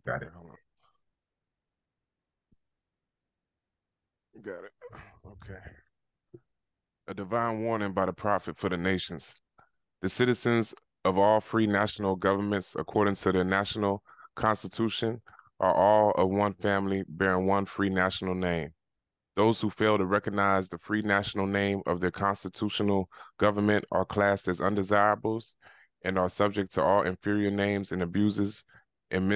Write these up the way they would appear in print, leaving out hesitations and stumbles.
Got it. Hold on. Got it. Okay. A divine warning by the prophet for the nations. The citizens of all free national governments, according to the national constitution, are all of one family bearing one free national name. Those who fail to recognize the free national name of their constitutional government are classed as undesirables and are subject to all inferior names and abuses and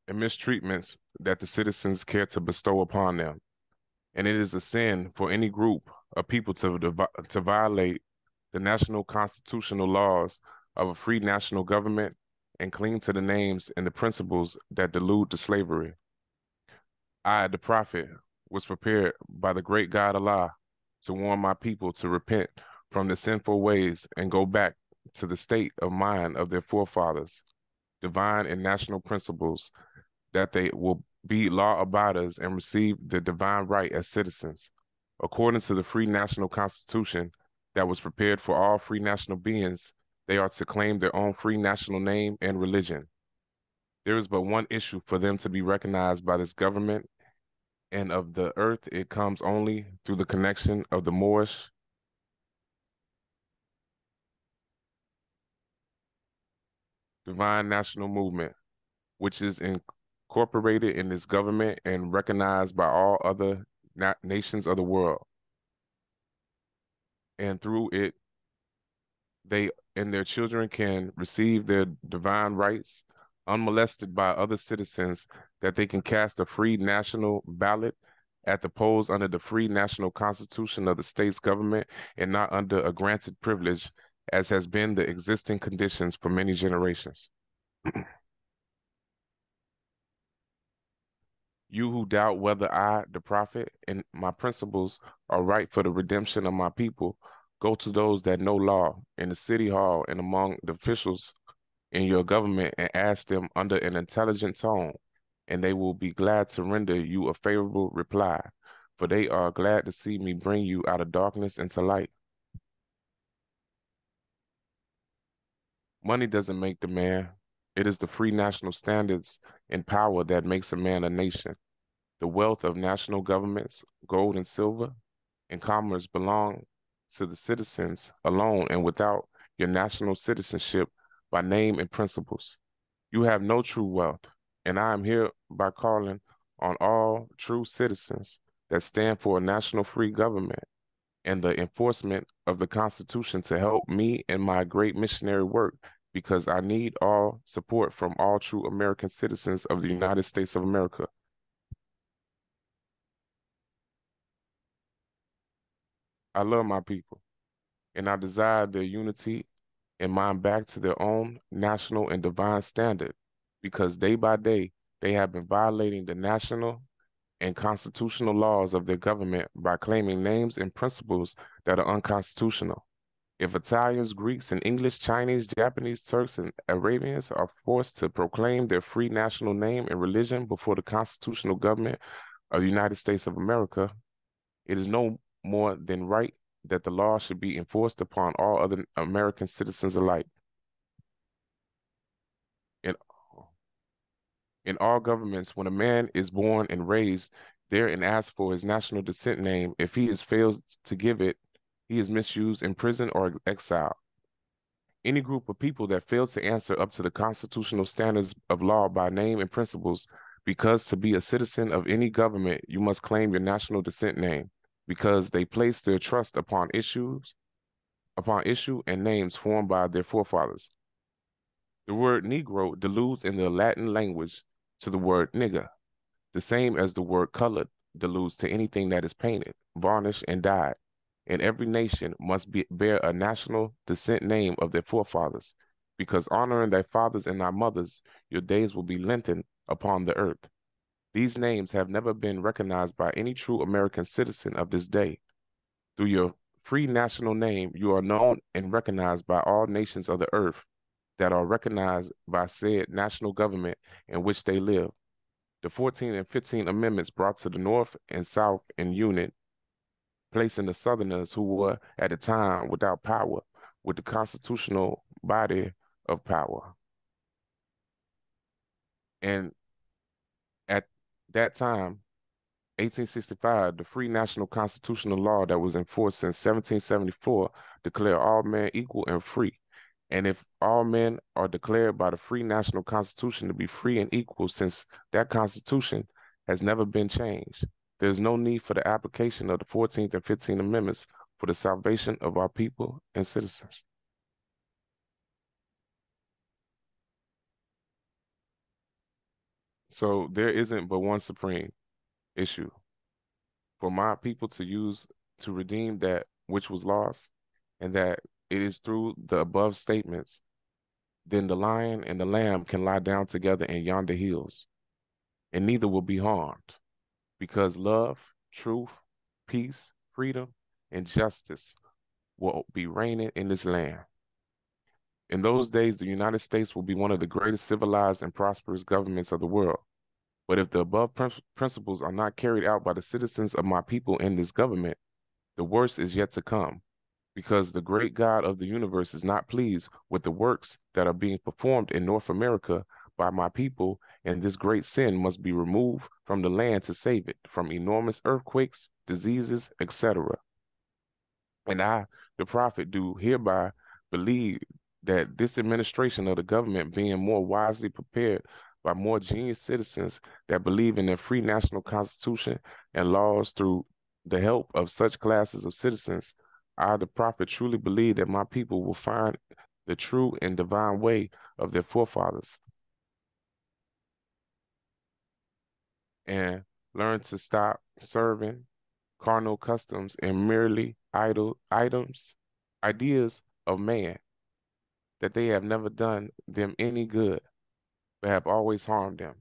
and mistreatments that the citizens care to bestow upon them. And it is a sin for any group of people to violate the national constitutional laws of a free national government and cling to the names and the principles that delude to slavery. I, the prophet, was prepared by the great God Allah to warn my people to repent from the sinful ways and go back to the state of mind of their forefathers, divine and national principles, that they will be law abiders and receive the divine right as citizens, according to the free national constitution that was prepared for all free national beings. They are to claim their own free national name and religion. There is but one issue for them to be recognized by this government, and of the earth it comes only through the connection of the Moorish divine national movement, which is incorporated in this government and recognized by all other nations of the world. And through it, they and their children can receive their divine rights unmolested by other citizens, that they can cast a free national ballot at the polls under the free national constitution of the state's government and not under a granted privilege as has been the existing conditions for many generations. You who doubt whether I, the prophet, and my principles are right for the redemption of my people, go to those that know law in the city hall and among the officials in your government and ask them under an intelligent tone, and they will be glad to render you a favorable reply, for they are glad to see me bring you out of darkness into light. Money doesn't make the man. It is the free national standards and power that makes a man a nation. The wealth of national governments, gold and silver, and commerce belong to the citizens alone and without your national citizenship by name and principles. You have no true wealth, and I am here by calling on all true citizens that stand for a national free government and the enforcement of the Constitution to help me in my great missionary work, because I need all support from all true American citizens of the United States of America. I love my people, and I desire their unity and mind back to their own national and divine standard, because day by day they have been violating the national and constitutional laws of their government by claiming names and principles that are unconstitutional. If Italians, Greeks, and English, Chinese, Japanese, Turks, and Arabians are forced to proclaim their free national name and religion before the constitutional government of the United States of America, it is no more than right that the law should be enforced upon all other American citizens alike. In, in all governments, when a man is born and raised there and asks for his national descent name, if he is fails to give it, he is misused, imprisoned, or exiled. Any group of people that fails to answer up to the constitutional standards of law by name and principles, because to be a citizen of any government, you must claim your national descent name, because they place their trust upon issue and names formed by their forefathers. The word Negro deludes in the Latin language to the word nigger, the same as the word colored deludes to anything that is painted, varnished, and dyed. And every nation must bear a national descent name of their forefathers, because honoring thy fathers and thy mothers, your days will be lengthened upon the earth. These names have never been recognized by any true American citizen of this day. Through your free national name, you are known and recognized by all nations of the earth that are recognized by said national government in which they live. The 14th and 15th Amendments brought to the North and South in unit, placing the Southerners who were at the time without power with the constitutional body of power. And at that time, 1865, the free national constitutional law that was in force since 1774 declared all men equal and free. And if all men are declared by the free national constitution to be free and equal, since that constitution has never been changed, there is no need for the application of the 14th and 15th Amendments for the salvation of our people and citizens. So there isn't but one supreme issue for my people to use to redeem that which was lost, and that it is through the above statements, then the lion and the lamb can lie down together in yonder hills, and neither will be harmed, because love, truth, peace, freedom, and justice will be reigning in this land. In those days, the United States will be one of the greatest civilized and prosperous governments of the world. But if the above principles are not carried out by the citizens of my people in this government, the worst is yet to come, because the great God of the universe is not pleased with the works that are being performed in North America by my people, and this great sin must be removed from the land to save it from enormous earthquakes, diseases, etc. And I, the prophet, do hereby believe that this administration of the government, being more wisely prepared by more genius citizens that believe in their free national constitution and laws through the help of such classes of citizens, I, the prophet, truly believe that my people will find the true and divine way of their forefathers and learn to stop serving carnal customs and merely idle ideas of man, that they have never done them any good, but have always harmed them.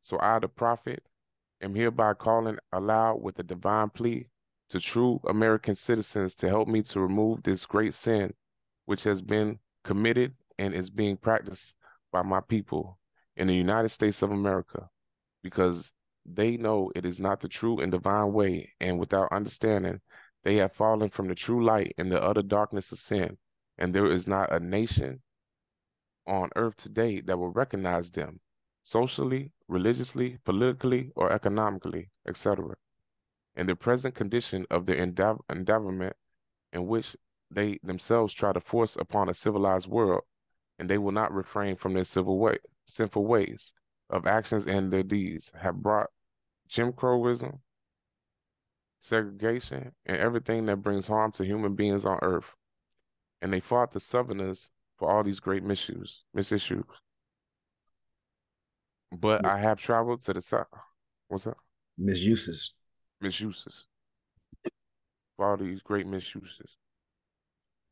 So I, the prophet, am hereby calling aloud with a divine plea to true American citizens to help me to remove this great sin which has been committed and is being practiced by my people in the United States of America, because they know it is not the true and divine way, and without understanding, they have fallen from the true light in the utter darkness of sin, and there is not a nation on earth today that will recognize them socially, religiously, politically, or economically, etc. In the present condition of their endeavorment in which they themselves try to force upon a civilized world, and they will not refrain from their sinful ways of actions, and their deeds have brought Jim Crowism, segregation, and everything that brings harm to human beings on earth. And they fought the Southerners for all these great misissues. But I have traveled to the South. What's up? Misuses. Misuses. For all these great misuses.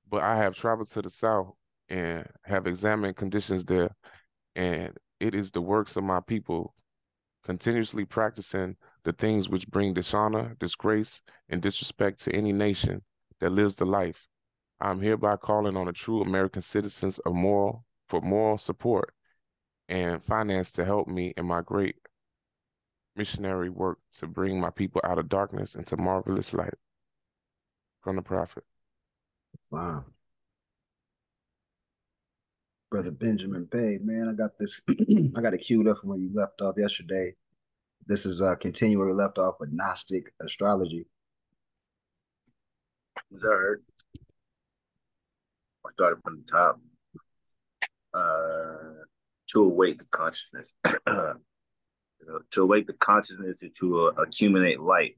But I have traveled to the South and have examined conditions there, and it is the works of my people continuously practicing the things which bring dishonor, disgrace, and disrespect to any nation that lives the life. I am hereby calling on the true American citizens for moral support and finance to help me in my great missionary work to bring my people out of darkness into marvelous light. From the prophet. Wow. Brother Benjamin Bay, man, I got this. I got it queued up from where you left off yesterday. This is continuing where we left off with Gnostic astrology. Zerd. I started from the top. To awake the consciousness. To awake the consciousness is to accumulate light,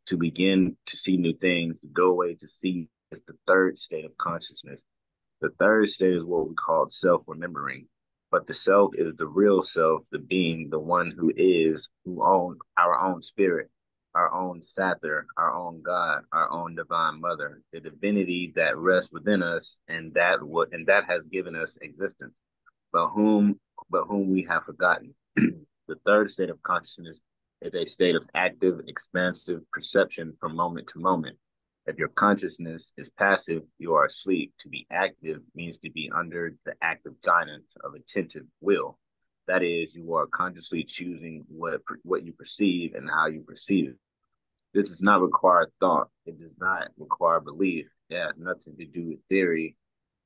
to begin to see new things. The doorway to see is the third state of consciousness. The third state is what we call self-remembering. But the self is the real self, the being, the one who owns our own spirit, our own Sather, our own God, our own divine mother, the divinity that rests within us, and that has given us existence, but whom we have forgotten. The third state of consciousness is a state of active, expansive perception from moment to moment. If your consciousness is passive, you are asleep. To be active means to be under the active guidance of attentive will. That is, you are consciously choosing what you perceive and how you perceive it. This does not require thought. It does not require belief. It has nothing to do with theory.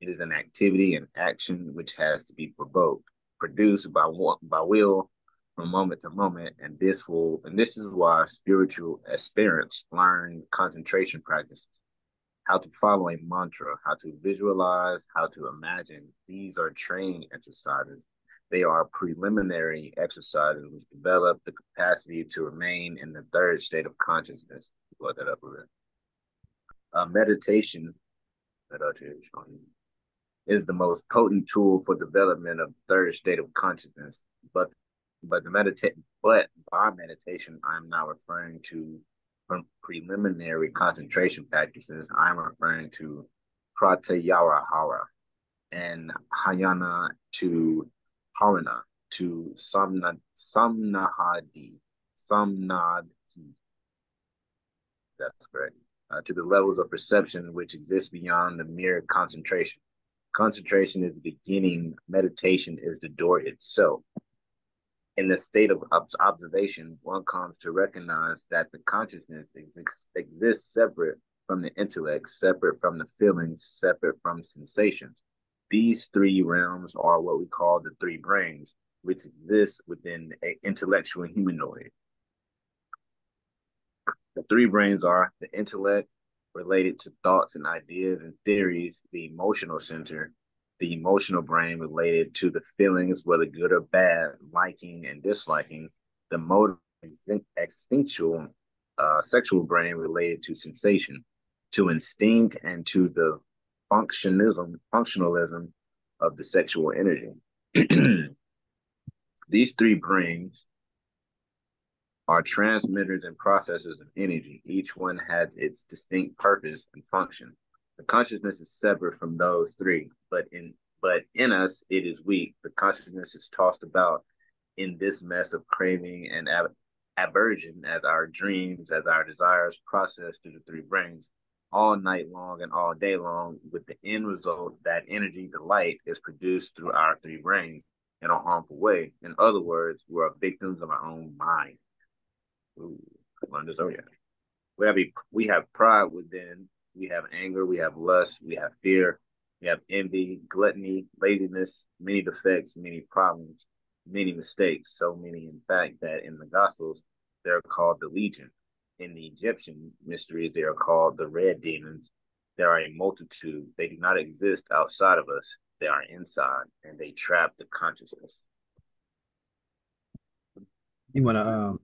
It is an activity and action which has to be provoked. produced by will from moment to moment, and this is why spiritual aspirants learn concentration practices, how to follow a mantra, how to visualize, how to imagine. These are training exercises. They are preliminary exercises which develop the capacity to remain in the third state of consciousness. Look that up a bit. Meditation is the most potent tool for development of third state of consciousness. But by meditation, I'm not referring to preliminary concentration practices. I'm referring to pratyahara and hayana to harana to samnadhi. That's correct. To the levels of perception which exist beyond the mere concentration. Concentration is the beginning, meditation is the door itself. In the state of observation, one comes to recognize that the consciousness exists separate from the intellect, separate from the feelings, separate from sensations. These three realms are what we call the three brains, which exist within an intellectual humanoid. The three brains are the intellect, related to thoughts and ideas and theories, the emotional center, the emotional brain related to the feelings, whether good or bad, liking and disliking, the motor instinctual sexual brain related to sensation, to instinct, and to the functionalism of the sexual energy. These three brains are transmitters and processors of energy. Each one has its distinct purpose and function. The consciousness is separate from those three, but in us it is weak. The consciousness is tossed about in this mess of craving and aversion as our dreams, as our desires process through the three brains all night long and all day long, with the end result that energy, the light, is produced through our three brains in a harmful way. In other words, we are victims of our own mind. Ooh, we have pride within, we have anger, we have lust, we have fear, we have envy, gluttony, laziness, many defects, many problems, many mistakes, so many in fact that in the Gospels they're called the Legion. In the Egyptian mysteries they are called the red demons. There are a multitude. They do not exist outside of us. They are inside and they trap the consciousness. You want to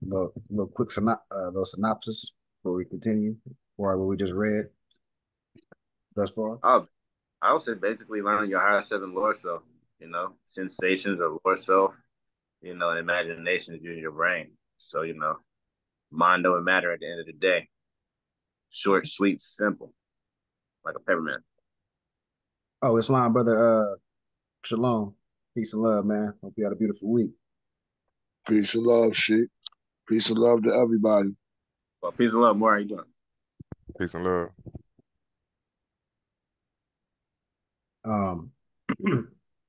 little quick little synopsis before we continue, or what we just read thus far? I would say basically learning your higher self and lower self, sensations of lower self, and imagination is using your brain. So, mind don't matter at the end of the day. Short, sweet, simple, like a peppermint. Oh, Islam, brother, shalom. Peace and love, man. Hope you had a beautiful week. Peace and love, Sheik. Peace and love to everybody. Well, peace and love. More, how you doing? Peace and love.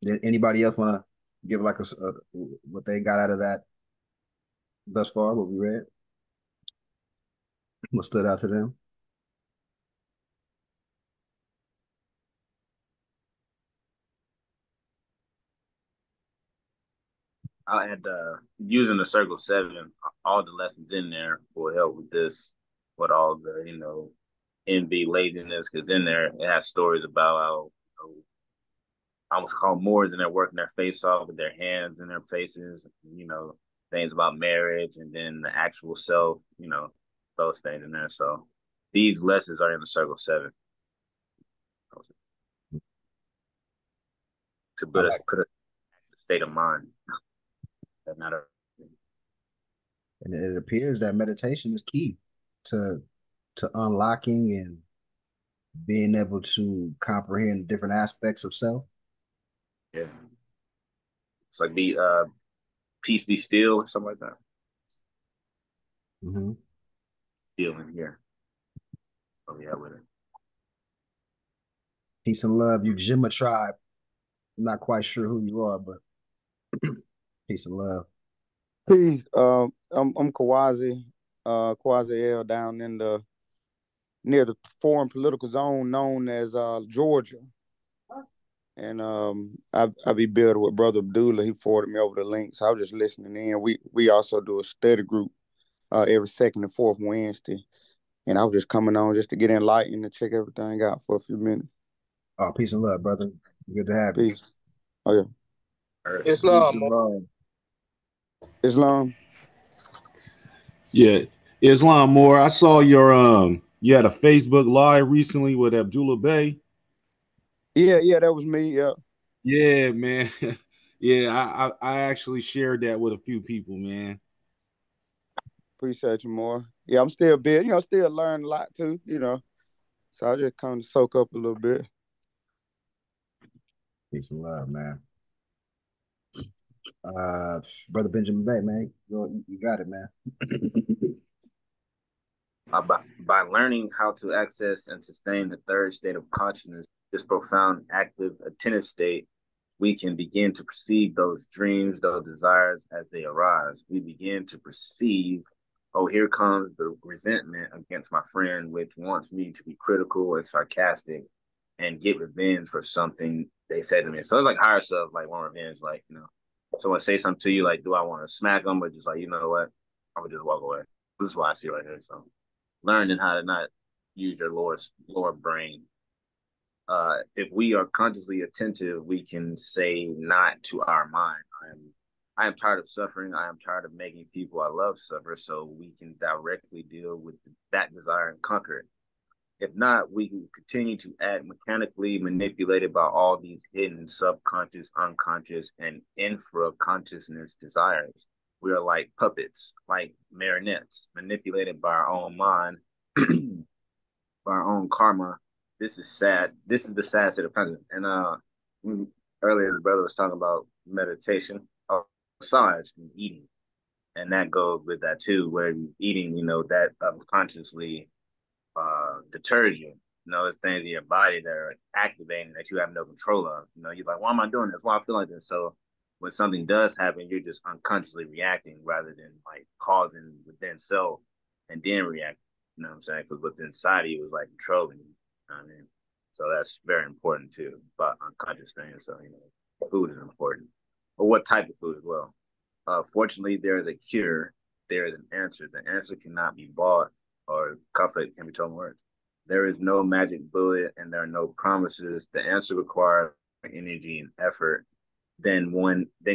Did anybody else want to give like what they got out of that thus far, what we read? What stood out to them? I had using the Circle 7, all the lessons in there will help with this, with all the, envy, laziness, because in there it has stories about how I was called Moors and they're working their face off with their hands in their faces, things about marriage and then the actual self, those things in there. So these lessons are in the Circle 7. To put us in a state of mind. That matter. And it appears that meditation is key to unlocking and being able to comprehend different aspects of self. Yeah. It's like peace be still or something like that. Mm-hmm. Still in here. Oh yeah, with it. Peace and love, Ujima tribe. I'm not quite sure who you are, but peace and love. Peace. I'm Kawazi, Kawazi L down in near the foreign political zone known as Georgia. And I be building with Brother Abdullah. He forwarded me over the link, so I was just listening in. We also do a study group every second and fourth Wednesday, and I was just coming on just to get enlightened and check everything out for a few minutes. Oh, peace and love, brother. Good to have you. Peace. Oh yeah. Peace Islam. and love. Islam. Yeah, Islam Moore. I saw your you had a Facebook live recently with Abdullah Bay. Yeah, that was me. Yeah. Yeah, man. Yeah, I actually shared that with a few people, man. Appreciate you more. Yeah, I'm still big, still learning a lot too, So I just kind of soak up a little bit. Peace and love, man. Brother Benjamin Bay, man. You got it, man. By learning how to access and sustain the third state of consciousness, this profound, active, attentive state, we can begin to perceive those dreams, those desires as they arise. We begin to perceive, oh, here comes the resentment against my friend, which wants me to be critical and sarcastic and get revenge for something they said to me. So it's like higher self, like want revenge, like, someone say something to you, like, do I want to smack them, or just like, you know what, I'm gonna just walk away. This is what I see right here. So learning how to not use your lower brain. If we are consciously attentive, we can say not to our mind. I am tired of suffering. I am tired of making people I love suffer, so we can directly deal with that desire and conquer it. If not, we can continue to act mechanically manipulated by all these hidden subconscious, unconscious, and infra-consciousness desires. We are like puppets, like marionettes, manipulated by our own mind, by our own karma. This is sad. This is the sad state of consciousness. And earlier the brother was talking about meditation, massage, and eating, and that goes with that too. Where you're eating, that unconsciously deters you. There's things in your body that are activating that you have no control of. You're like, why am I doing this? Why I feel like this? So when something does happen, you're just unconsciously reacting rather than like causing within self and then react. You know what I'm saying? Because what's inside of you is like controlling you. You know what I mean? So that's very important too, about unconscious things. So, food is important. But what type of food as well? Fortunately, there is a cure. There is an answer. The answer cannot be bought, or conflict can be told in words. There is no magic bullet and there are no promises. The answer requires energy and effort than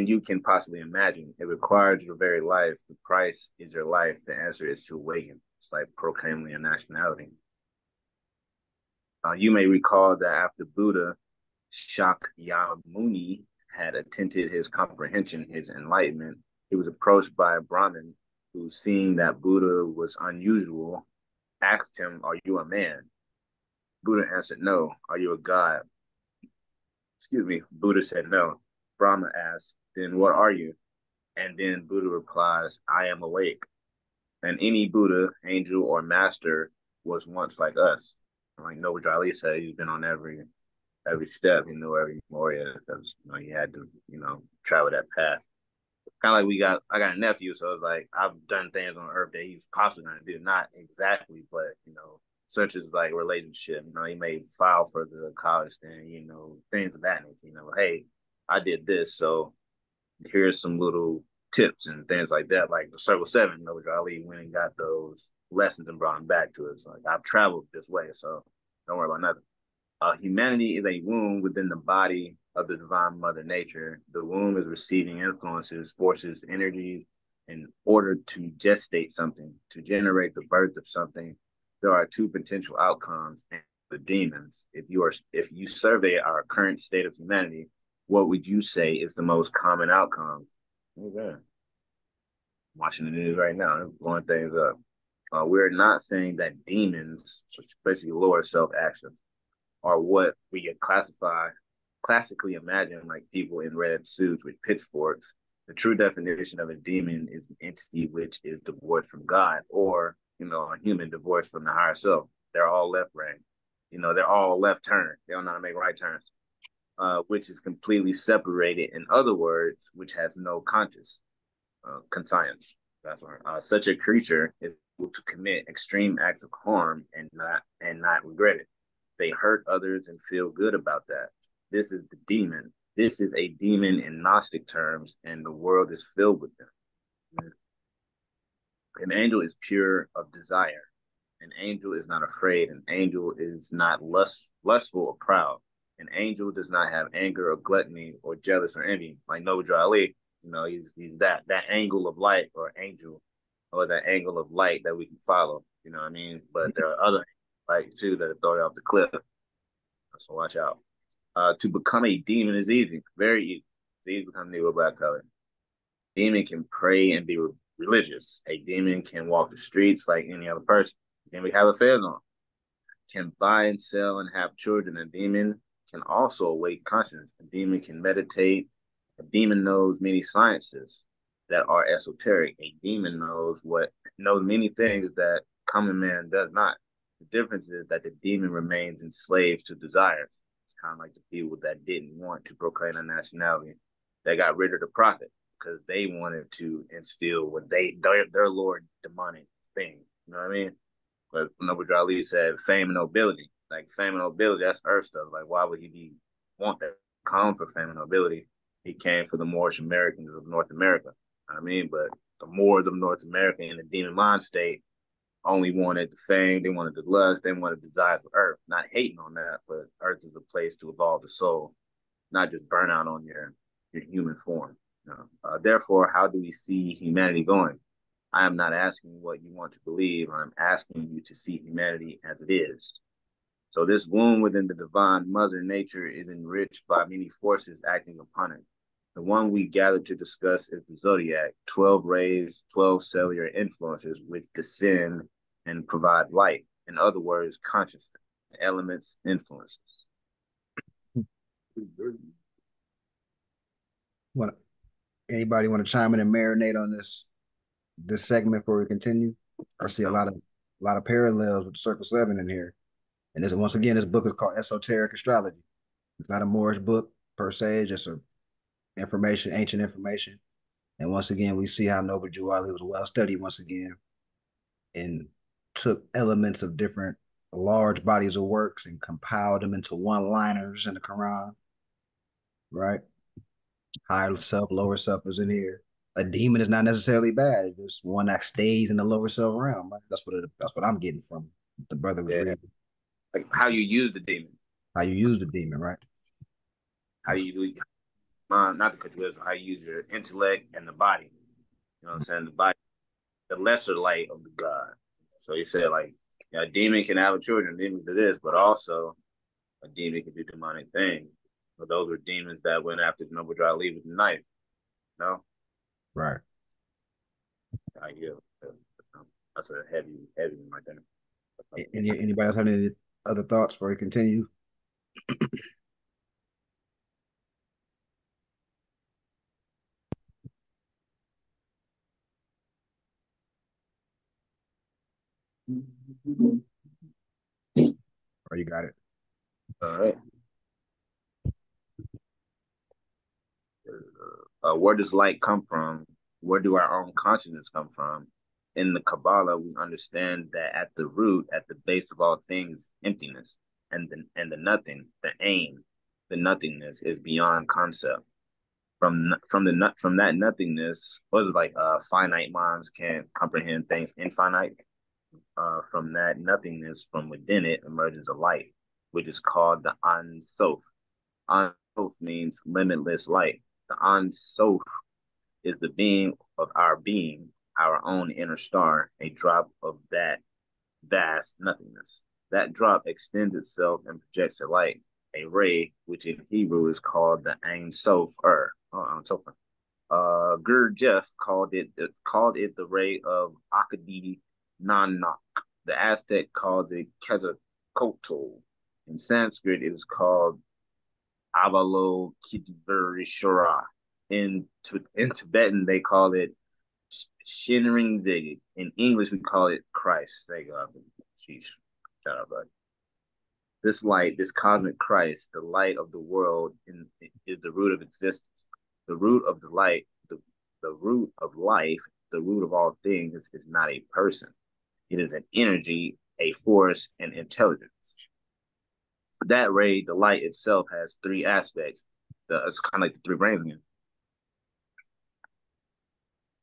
you can possibly imagine. It requires your very life. The price is your life. The answer is to awaken. It's like proclaiming your nationality. You may recall that after Buddha, Shakyamuni had attempted his comprehension, his enlightenment, he was approached by a Brahmin who, seeing that Buddha was unusual, asked him, "Are you a man?" Buddha answered, "No." "Are you a god?" Excuse me. Buddha said, "No." Brahma asked, "Then what are you?" And then Buddha replies, "I am awake." And any Buddha, angel, or master was once like us. Like Noble Drew Ali said, he's been on every step, every Moria, because he had to, travel that path. Kind of like I got a nephew, so it's like I've done things on Earth that he's possibly going to do, not exactly, but such as like relationship. He may file for the college thing, things of that nature. Hey, I did this, so here's some little tips and things like that. Like the Circle 7, Noble Drew Ali went and got those lessons and brought them back to us. Like, I've traveled this way, so don't worry about nothing. Humanity is a womb within the body of the divine mother nature. The womb is receiving influences, forces, energies in order to gestate something, to generate the birth of something. There are two potential outcomes and the demons. If you survey our current state of humanity, what would you say is the most common outcome? Okay. Watching the news right now, blowing things up. We're not saying that demons, especially lower self-action, are what we can classically imagine like people in red suits with pitchforks. The true definition of a demon is an entity which is divorced from God, or a human divorced from the higher self. They're all left brain. They're all left turn. They don't know how to make right turns. Which is completely separated. In other words, which has no conscience. Conscience. That's right. Such a creature is able to commit extreme acts of harm and not regret it. They hurt others and feel good about that. This is the demon. This is a demon in Gnostic terms, and the world is filled with them. An angel is pure of desire. An angel is not afraid. An angel is not lustful or proud. An angel does not have anger or gluttony or jealous or envy. Like Noble Ali, he's that angle of light or angel, or that angle of light that we can follow. You know what I mean? But there are other light too that are thrown off the cliff. So watch out. To become a demon is easy, very easy. It's easy to become Negro Black color. Demon can pray and be religious. A demon can walk the streets like any other person. A demon can have affairs on. Can buy and sell and have children. A demon can also awake consciousness. A demon can meditate. A demon knows many sciences that are esoteric. A demon knows many things that common man does not. The difference is that the demon remains enslaved to desires. It's kind of like the people that didn't want to proclaim a nationality. They got rid of the prophet because they wanted to instill what their Lord demonic thing. You know what I mean? But Noble Ali said fame and nobility. Like fame and nobility, that's earth stuff. Like why would he want that? Come for fame and nobility. He came for the Moorish Americans of North America. You know what I mean? But the Moors of North America in the demon mind state only wanted the fame, they wanted the lust, they wanted the desire for earth. Not hating on that, but earth is a place to evolve the soul, not just burn out on your human form. Therefore, how do we see humanity going? I am not asking what you want to believe. I'm asking you to see humanity as it is. So this womb within the divine mother nature is enriched by many forces acting upon it. The one we gather to discuss is the zodiac, 12 rays, 12 cellular influences which descend and provide light. In other words, consciousness, elements, influences. Anybody want to chime in and marinate on this segment before we continue? I see a lot of parallels with Circle 7 in here. And this book is called Esoteric Astrology. It's not a Moorish book per se, just ancient information. And once again, we see how Noble Drew Ali was well studied once again and took elements of different large bodies of works and compiled them into one-liners in the Quran, right? Higher self, lower self is in here. A demon is not necessarily bad. It's just one that stays in the lower self realm. Right? That's what I'm getting from the brother was reading. Like how you use the demon. How you use the demon, right? How you not to cut you how you use your intellect and the body. You know what I'm saying? The body, the lesser light of the God. So he said, like, a demon can have children, a demon do this, but also a demon can do demonic things. But those were demons that went after the Noble Drew Ali with the knife. No? Right. That's a heavy one right there. Anybody else have any other thoughts before we continue? Or you got it? All right. Where does light come from? Where do our own consciousness come from? In the Kabbalah, we understand that at the root, at the base of all things, emptiness and the nothing, the aim, the nothingness is beyond concept. From that nothingness, what is it like? Finite minds can't comprehend things infinite. From that nothingness, from within it emerges a light, which is called the Ein Sof. Ein Sof means limitless light. The Ein Sof is the being of our being, our own inner star, a drop of that vast nothingness. That drop extends itself and projects a light, a ray, which in Hebrew is called the Ein Sof. Gurdjieff called it the ray of Akadi Nanak. The Aztec called it Quetzalcoatl. In Sanskrit, it is called Avalokiteshvara. In Tibetan, they call it Shinrin-zig. In English, we call it Christ. There you go. Sheesh. Shut up, bud. This light, this cosmic Christ, the light of the world, is the root of existence. The root of the light, the root of life, the root of all things is not a person. It is an energy, a force, and intelligence. That ray, the light itself, has three aspects. It's kind of like the three brains again.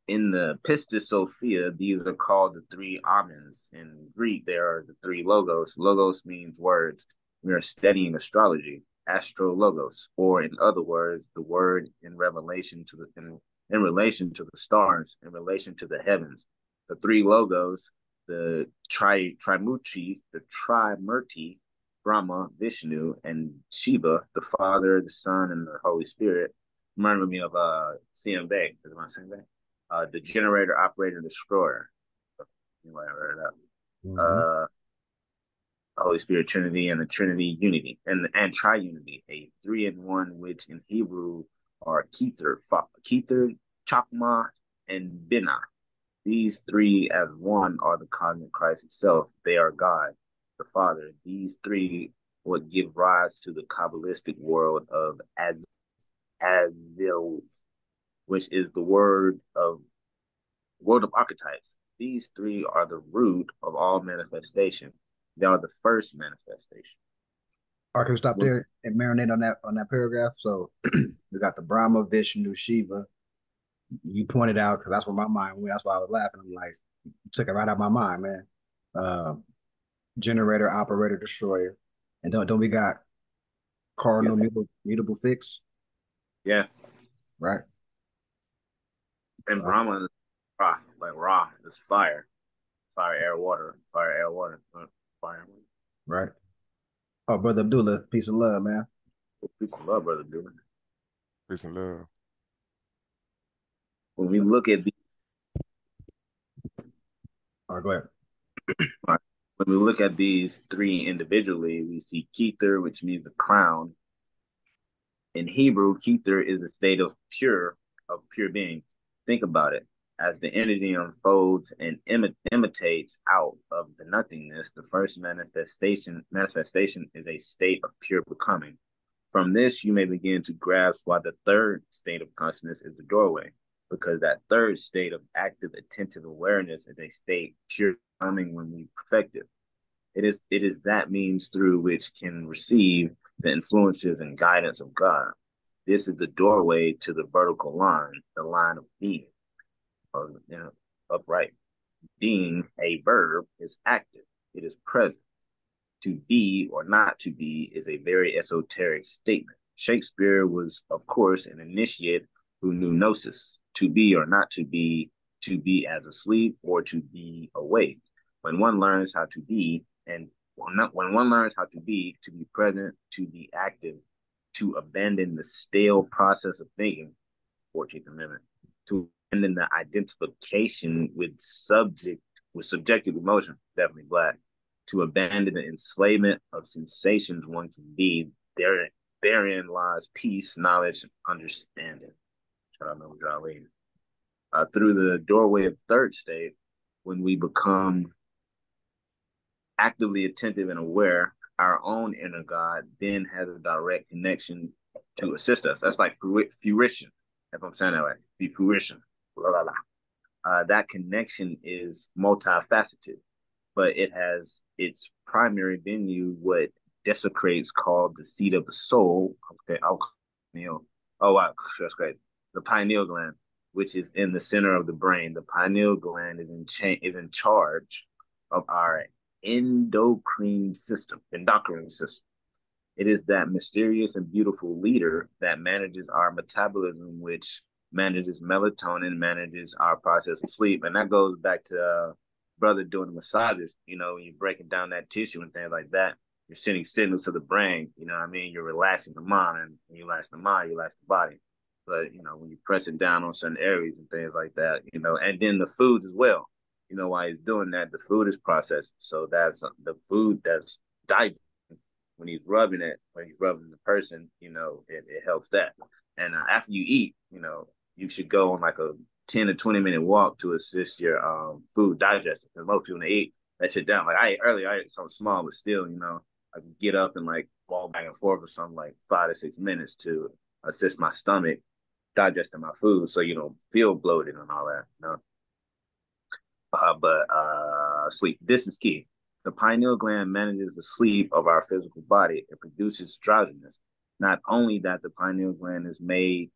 In the Pistis Sophia, these are called the three amens. In Greek, there are the three logos. Logos means words. We are studying astrology, astrologos, or in other words, the word in relation to in relation to the stars, in relation to the heavens. The three logos, the Trimurti, Brahma, Vishnu, and Shiva, the Father, the Son, and the Holy Spirit, reminded me of CM Beck. Is my saying that? The generator, operator, destroyer. Anyway, I heard that. Holy Spirit Trinity and the Trinity Unity and Triunity, a 3-in-1, which in Hebrew are Kether, Chakma, and Binah. These three as one are the cosmic Christ itself. They are God, the Father. These three would give rise to the Kabbalistic world of Azil, which is the world of archetypes. These three are the root of all manifestation. They are the first manifestation. All right, can we stop there and marinate on that paragraph? So we got the Brahma, Vishnu, Shiva. You pointed out, because that's where my mind went. That's why I was laughing. I'm like, you took it right out of my mind, man. Generator, operator, destroyer. And don't we got cardinal, mutable, fixed? Yeah. Right. And Brahma is Ra, like Ra is fire. Fire, air, water. Fire, air, water. Fire. Right. Oh, Brother Abdullah, peace and love, man. Peace and love, Brother Abdullah. Peace and love. When we look at All right, go ahead. When we look at these three individually, we see Kether, which means the crown. In Hebrew, Kether is a state of pure being. Think about it. As the energy unfolds and imitates out of the nothingness, the first manifestation is a state of pure becoming. From this, you may begin to grasp why the third state of consciousness is the doorway, because that third state of active attentive awareness is a state pure becoming when we perfect it. It is that means through which can receive the influences and guidance of God. This is the doorway to the vertical line, the line of being. Upright. Being a verb is active. It is present. To be or not to be is a very esoteric statement. Shakespeare was, of course, an initiate who knew gnosis, to be or not to be as asleep or to be awake. When one learns how to be, and when one learns how to be present, to be active, to abandon the stale process of thinking, 14th Amendment, to abandon the identification with subjective emotion, definitely Black, to abandon the enslavement of sensations one can be, therein lies peace, knowledge, and understanding. Shout out to John through the doorway of third state, when we become actively attentive and aware, our own inner God then has a direct connection to assist us. That's like fruition, if I'm saying that right. Fruition. That connection is multifaceted, but it has its primary venue, what Desecrates called the seat of the soul. Okay, oh wow, that's great. The pineal gland, which is in the center of the brain. The pineal gland is in charge of our endocrine system. It is that mysterious and beautiful leader that manages our metabolism, which manages melatonin, manages our process of sleep. And that goes back to brother doing the massages. When you're breaking down that tissue and things like that, you're sending signals to the brain. You know what I mean? You're relaxing the mind, and when you relax the mind, you relax the body. But, when you press it down on certain areas and things like that, and then the foods as well. While he's doing that, the food is processed. So that's the food that's digested. When he's rubbing the person, it helps that. And after you eat, you should go on like a 10 to 20 minute walk to assist your food digestion. Because most people, when they eat, they sit down. Like I ate something small, but still, I can get up and like fall back and forth for something like 5 to 6 minutes to assist my stomach digesting my food, so you don't feel bloated and all that. But sleep. This is key. The pineal gland manages the sleep of our physical body. It produces drowsiness. Not only that, the pineal gland is made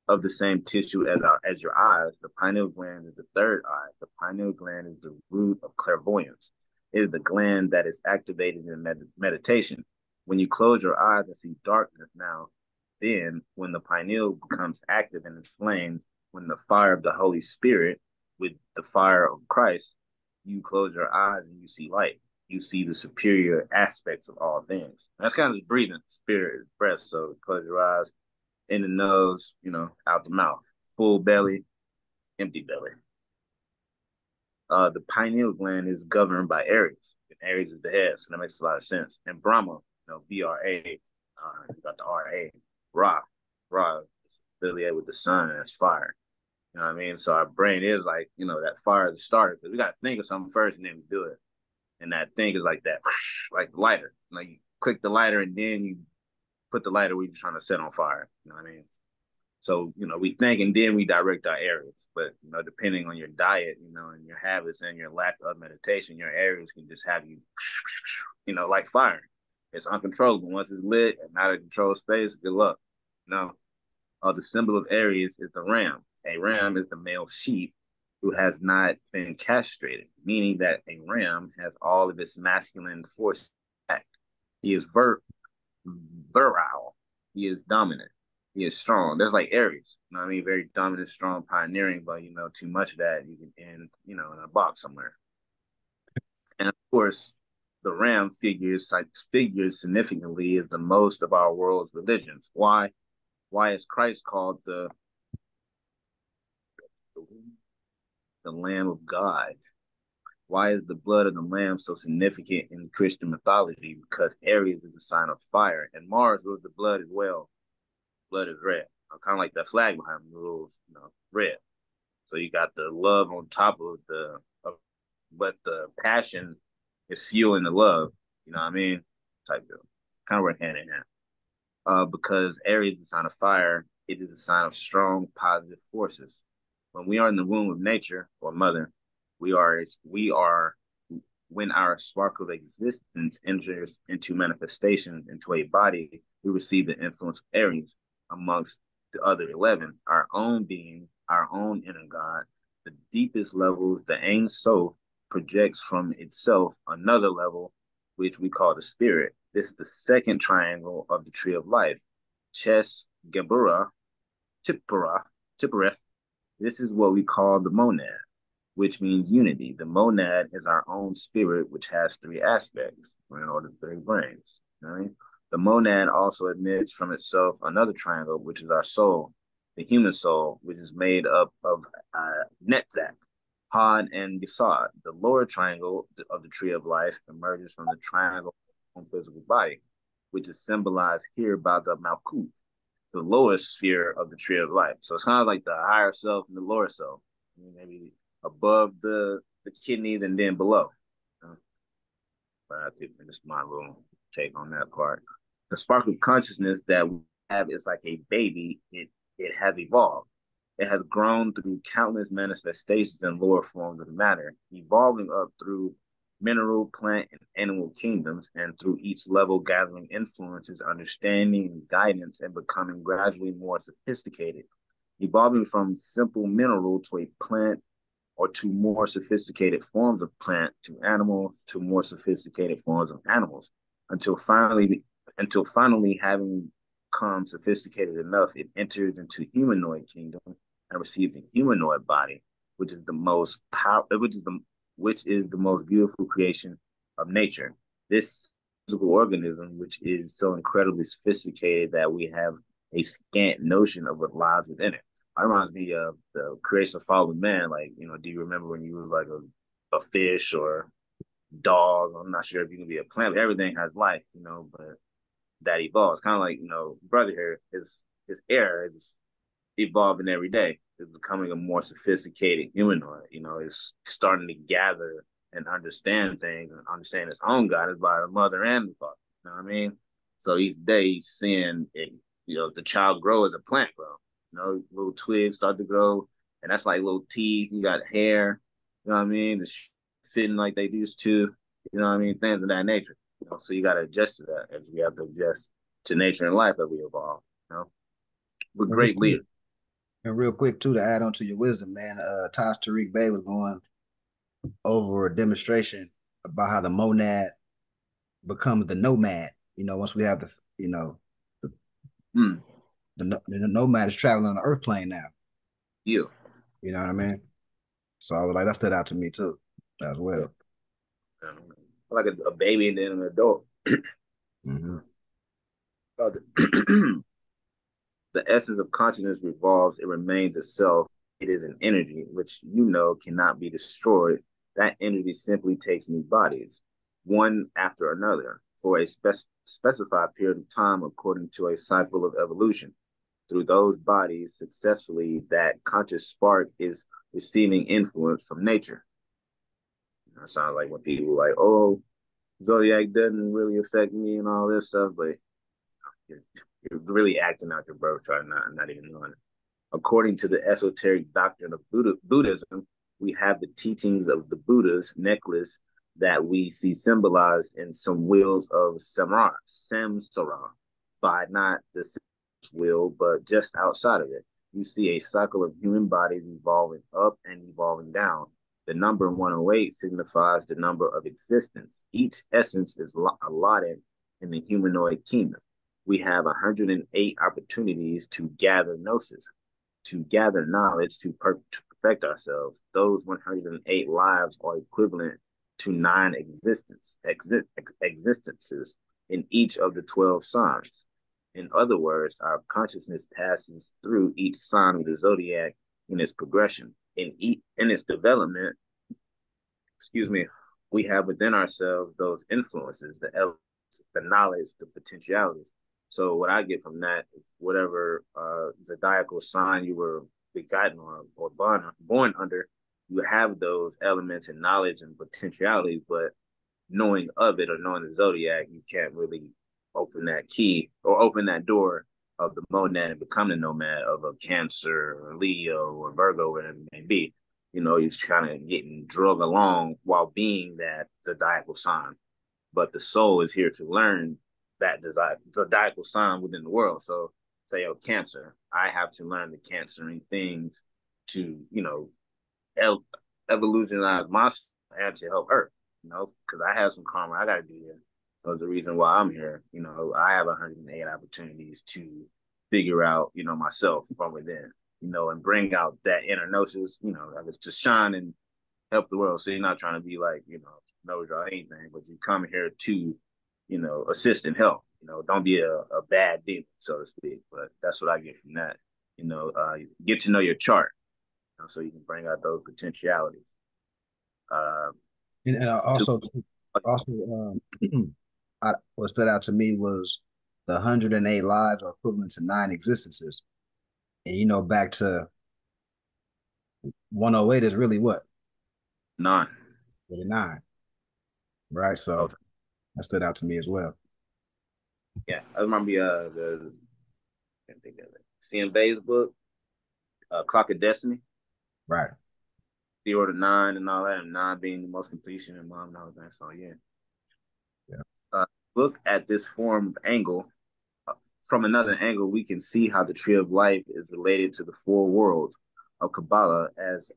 of the same tissue as your eyes. The pineal gland is the third eye. The pineal gland is the root of clairvoyance. It is the gland that is activated in meditation. When you close your eyes and see darkness now, then when the pineal becomes active and inflamed, when the fire of the Holy Spirit with the fire of Christ, you close your eyes and you see light. You see the superior aspects of all things. That's kind of just breathing, spirit, breath. So close your eyes, in the nose, out the mouth. Full belly, empty belly. The pineal gland is governed by Aries. And Aries is the head, so that makes a lot of sense. And Brahma, B-R-A, you got the R-A, Ra. Ra is affiliated with the sun, and that's fire. You know what I mean? So our brain is like, that fire is the starter, because we got to think of something first and then we do it. And that thing is like that, like the lighter. You click the lighter and then you put the lighter where you're trying to set on fire. You know what I mean? So, we think and then we direct our areas. But, depending on your diet, and your habits and your lack of meditation, your areas can just have you, like fire. It's uncontrollable. Once it's lit and not a controlled space, good luck. The symbol of Aries is the ram. A ram is the male sheep who has not been castrated, meaning that a ram has all of its masculine force back. He is virile. He is dominant. He is strong. That's like Aries. You know what I mean? Very dominant, strong, pioneering, but too much of that, you can end, in a box somewhere. And of course, the ram figures significantly as the most of our world's religions. Why? Why is Christ called the Lamb of God? Why is the blood of the lamb so significant in Christian mythology? Because Aries is a sign of fire, and Mars rules the blood as well. Blood is red. Kind of like that flag behind the rules, red. So you got the love on top of but the passion is fueling the love. You know what I mean? Type of kind of work hand in hand. Because Aries is a sign of fire, it is a sign of strong, positive forces. When we are in the womb of nature or mother, we are when our spark of existence enters into manifestations into a body, we receive the influence of Aries amongst the other 11. Our own being, our own inner God, the deepest levels, the Ein Sof, projects from itself another level, which we call the spirit. This is the second triangle of the tree of life. Ches, Gebura, Tippereth. This is what we call the monad, which means unity. The monad is our own spirit, which has three aspects, or the three brains. Right? The monad also emits from itself another triangle, which is our soul, the human soul, which is made up of Netzach, Had, and Yesod. The lower triangle of the tree of life emerges from the triangle of the physical body, which is symbolized here by the Malkuth, the lowest sphere of the tree of life. So it's kind of like the higher self and the lower self, maybe above the kidneys and then below. But I think that's my little take on that part. The spark of consciousness that we have is like a baby. It has evolved. It has grown through countless manifestations and lower forms of matter, evolving up through mineral, plant, and animal kingdoms, and through each level gathering influences, understanding, and guidance, and becoming gradually more sophisticated, evolving from simple mineral to a plant, or to more sophisticated forms of plant, to animals, to more sophisticated forms of animals, until finally having become sophisticated enough, it enters into the humanoid kingdom and receives a humanoid body, which is the most beautiful creation of nature. This physical organism, which is so incredibly sophisticated that we have a scant notion of what lies within it. It reminds me of the creation of fallen man. Like, do you remember when you were like a fish or dog? I'm not sure if you can be a plant, but everything has life, but that evolves. Kind of like, brother here, his air is evolving every day. It's becoming a more sophisticated humanoid. It's starting to gather and understand things and understand its own guidance by the mother and the father. You know what I mean? So each day he's seeing it, the child grow as a plant grow. Little twigs start to grow, and that's like little teeth. You got hair, you know what I mean? It's fitting like they used to. You know what I mean? Things of that nature. You know, so you got to adjust to that as we have to adjust to nature and life as we evolve. You know, we're And real great quick, leaders. too, to add on to your wisdom, man. Taj Tariq Bey was going over a demonstration about how the monad becomes the nomad. You know, once we have the, you know, the, Mm, the nomad is traveling on the earth plane now. you. You know what I mean? So I was like, that stood out to me too, as well. Like a baby and then an adult. Mm-hmm. The, the essence of consciousness revolves, it remains a self. It is an energy which you know cannot be destroyed. That energy simply takes new bodies, one after another, for a specified period of time according to a cycle of evolution. Through those bodies successfully, that conscious spark is receiving influence from nature. You know, it sounds like when people are like, oh, zodiac doesn't really affect me and all this stuff, but you're, you're really acting out your birth chart, not even knowing it. According to the esoteric doctrine of Buddhism, we have the teachings of the Buddha's necklace that we see symbolized in some wheels of samsara, by not the wheel, but just outside of it. You see a cycle of human bodies evolving up and evolving down. The number 108 signifies the number of existence. Each essence is allotted in the humanoid kingdom. We have 108 opportunities to gather gnosis, to gather knowledge, to perfect ourselves. Those 108 lives are equivalent to 9 existences in each of the 12 signs. In other words, our consciousness passes through each sign of the zodiac in its progression. In its development, excuse me, we have within ourselves those influences, the elements, the knowledge, the potentialities. So what I get from that is whatever zodiacal sign you were begotten or born under, you have those elements and knowledge and potentialities, but knowing of it or knowing the zodiac, you can't really open that key or open that door of the monad and become the nomad of a Cancer or Leo or Virgo, whatever it may be. You know, he's kind of getting drug along while being that zodiacal sign. But the soul is here to learn that zodiacal sign within the world. So, say, oh, Cancer, I have to learn the Cancering things to, you know, evolutionize myself and to help Earth, you know, because I have some karma I got to do here. So it's the reason why I'm here. You know, I have 108 opportunities to figure out, you know, myself from within, you know, and bring out that inner gnosis, you know, that is to shine and help the world. So you're not trying to be like, you know draw anything, but you come here to, you know, assist and help. You know, don't be a bad demon, so to speak. But that's what I get from that. You know, get to know your chart, you know, so you can bring out those potentialities. And what stood out to me was the 108 lives are equivalent to 9 existences. And you know, back to 108 is really what? 9. Really 9. Right. So Okay. that stood out to me as well. Yeah. I remember the I can't think of it. Seeing Bay's book, Clock of Destiny. Right. The order 9 and all that, and 9 being the most completion and mom and all that. So yeah. Look at this form of angle. From another angle, we can see how the tree of life is related to the 4 worlds of Kabbalah as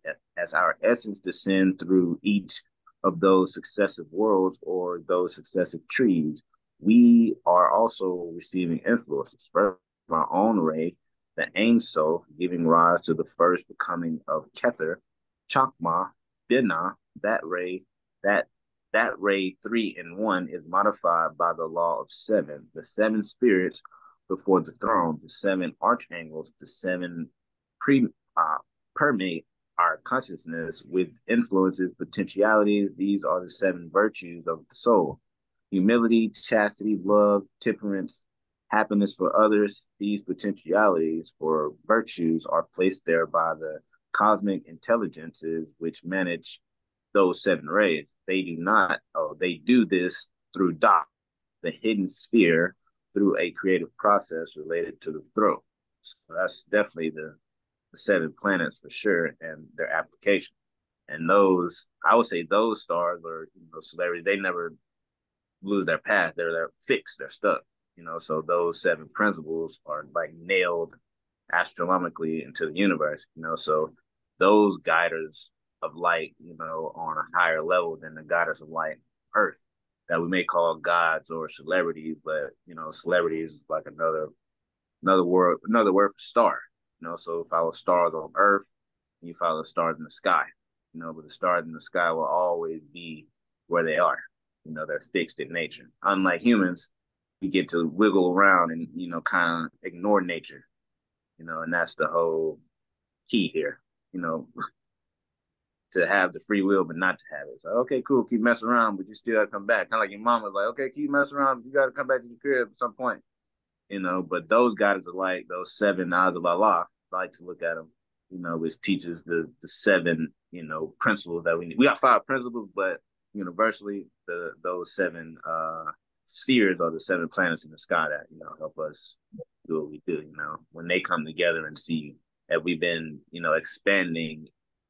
our essence descend through each of those successive worlds or those successive trees. We are also receiving influences from our own ray, the Ein Sof, giving rise to the first becoming of Kether, Chakma, Binah, that ray, that ray 3 and 1 is modified by the law of 7. The 7 spirits before the throne, the 7 archangels, the 7 permeate our consciousness with influences, potentialities. These are the 7 virtues of the soul: humility, chastity, love, temperance, happiness for others. These potentialities for virtues are placed there by the cosmic intelligences which manage those 7 rays. They do this through Da, the hidden sphere, through a creative process related to the throat. So that's definitely the 7 planets for sure and their application. And those, I would say those stars or celebrities, they never lose their path. They're fixed, they're stuck. So those seven principles are like nailed astronomically into the universe. So those guiders of light, on a higher level than the guiders of light on Earth that we may call gods or celebrities, but celebrities is like another word for star. So follow stars on Earth, and you follow stars in the sky. But the stars in the sky will always be where they are. They're fixed in nature. Unlike humans, we get to wiggle around and kind of ignore nature. And that's the whole key here. To have the free will, but not to have it. So, okay, cool, keep messing around, but you still gotta come back. Kind of like your mom was like, okay, keep messing around, but you gotta come back to the crib at some point. But those guys are like those seven eyes of Allah. I like to look at them, which teaches the seven, principles that we need. We got 5 principles, but universally, those 7 spheres are the 7 planets in the sky that, help us do what we do, when they come together and see that we've been, expanding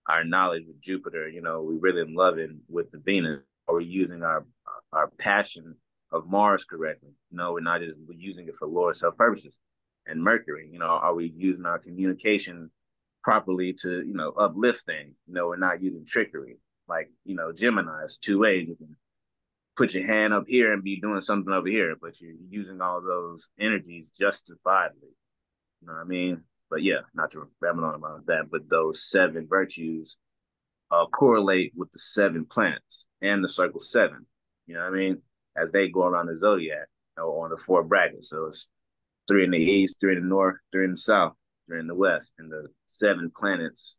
our knowledge with Jupiter, we really loving with the Venus. Are we using our passion of Mars correctly? We're not just using it for lower self purposes. And Mercury, are we using our communication properly to, uplift things? We're not using trickery. Like, Gemini is 2 ways. You can put your hand up here and be doing something over here, but you're using all those energies justifiably. You know what I mean? But yeah, not to ramble on about that, but those 7 virtues correlate with the 7 planets and the circle 7. You know what I mean? As they go around the zodiac on the 4 brackets. So it's 3 in the east, 3 in the north, 3 in the south, 3 in the west, and the 7 planets,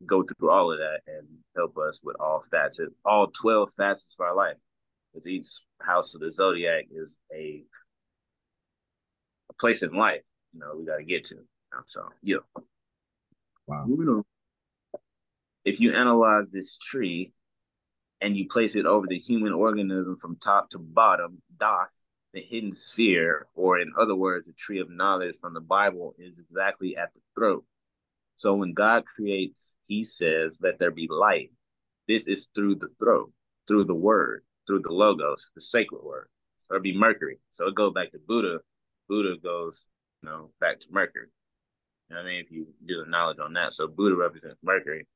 go through all of that and help us with all 12 facets of our life. Because each house of the zodiac is a place in life, we got to get to. So, yeah. Wow. Moving on. If you analyze this tree and you place it over the human organism from top to bottom, Doth, the hidden sphere, or in other words, the tree of knowledge from the Bible, is exactly at the throat. So when God creates, he says, let there be light. This is through the throat, through the word, through the logos, the sacred word. So it'd be Mercury. So it goes back to Buddha. Buddha goes, back to Mercury. You know what I mean? If you do the knowledge on that. So Buddha represents Mercury,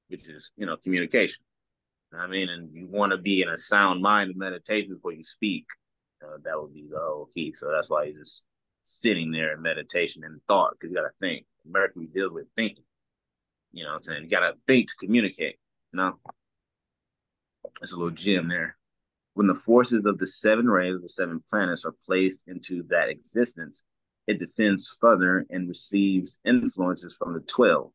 which is, communication. You know what I mean? And you want to be in a sound mind of meditation before you speak. That would be the whole key. So that's why he's just sitting there in meditation and thought, because you got to think. Mercury deals with thinking. You know what I'm saying? You got to think to communicate, There's a little gem there. When the forces of the 7 rays of the 7 planets are placed into that existence, it descends further and receives influences from the 12.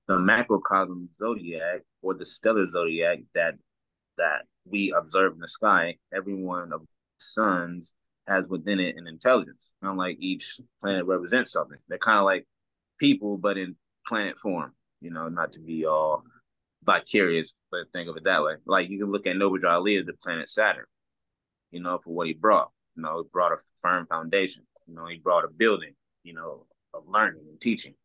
The macrocosm zodiac, or the stellar zodiac that we observe in the sky, every one of the suns has within it an intelligence. Like each planet represents something. They're kind of like people, but in planet form, not to be all vicarious, but think of it that way. Like you can look at Nobel Ali as the planet Saturn, for what he brought. He brought a firm foundation. He brought a building, of learning and teaching,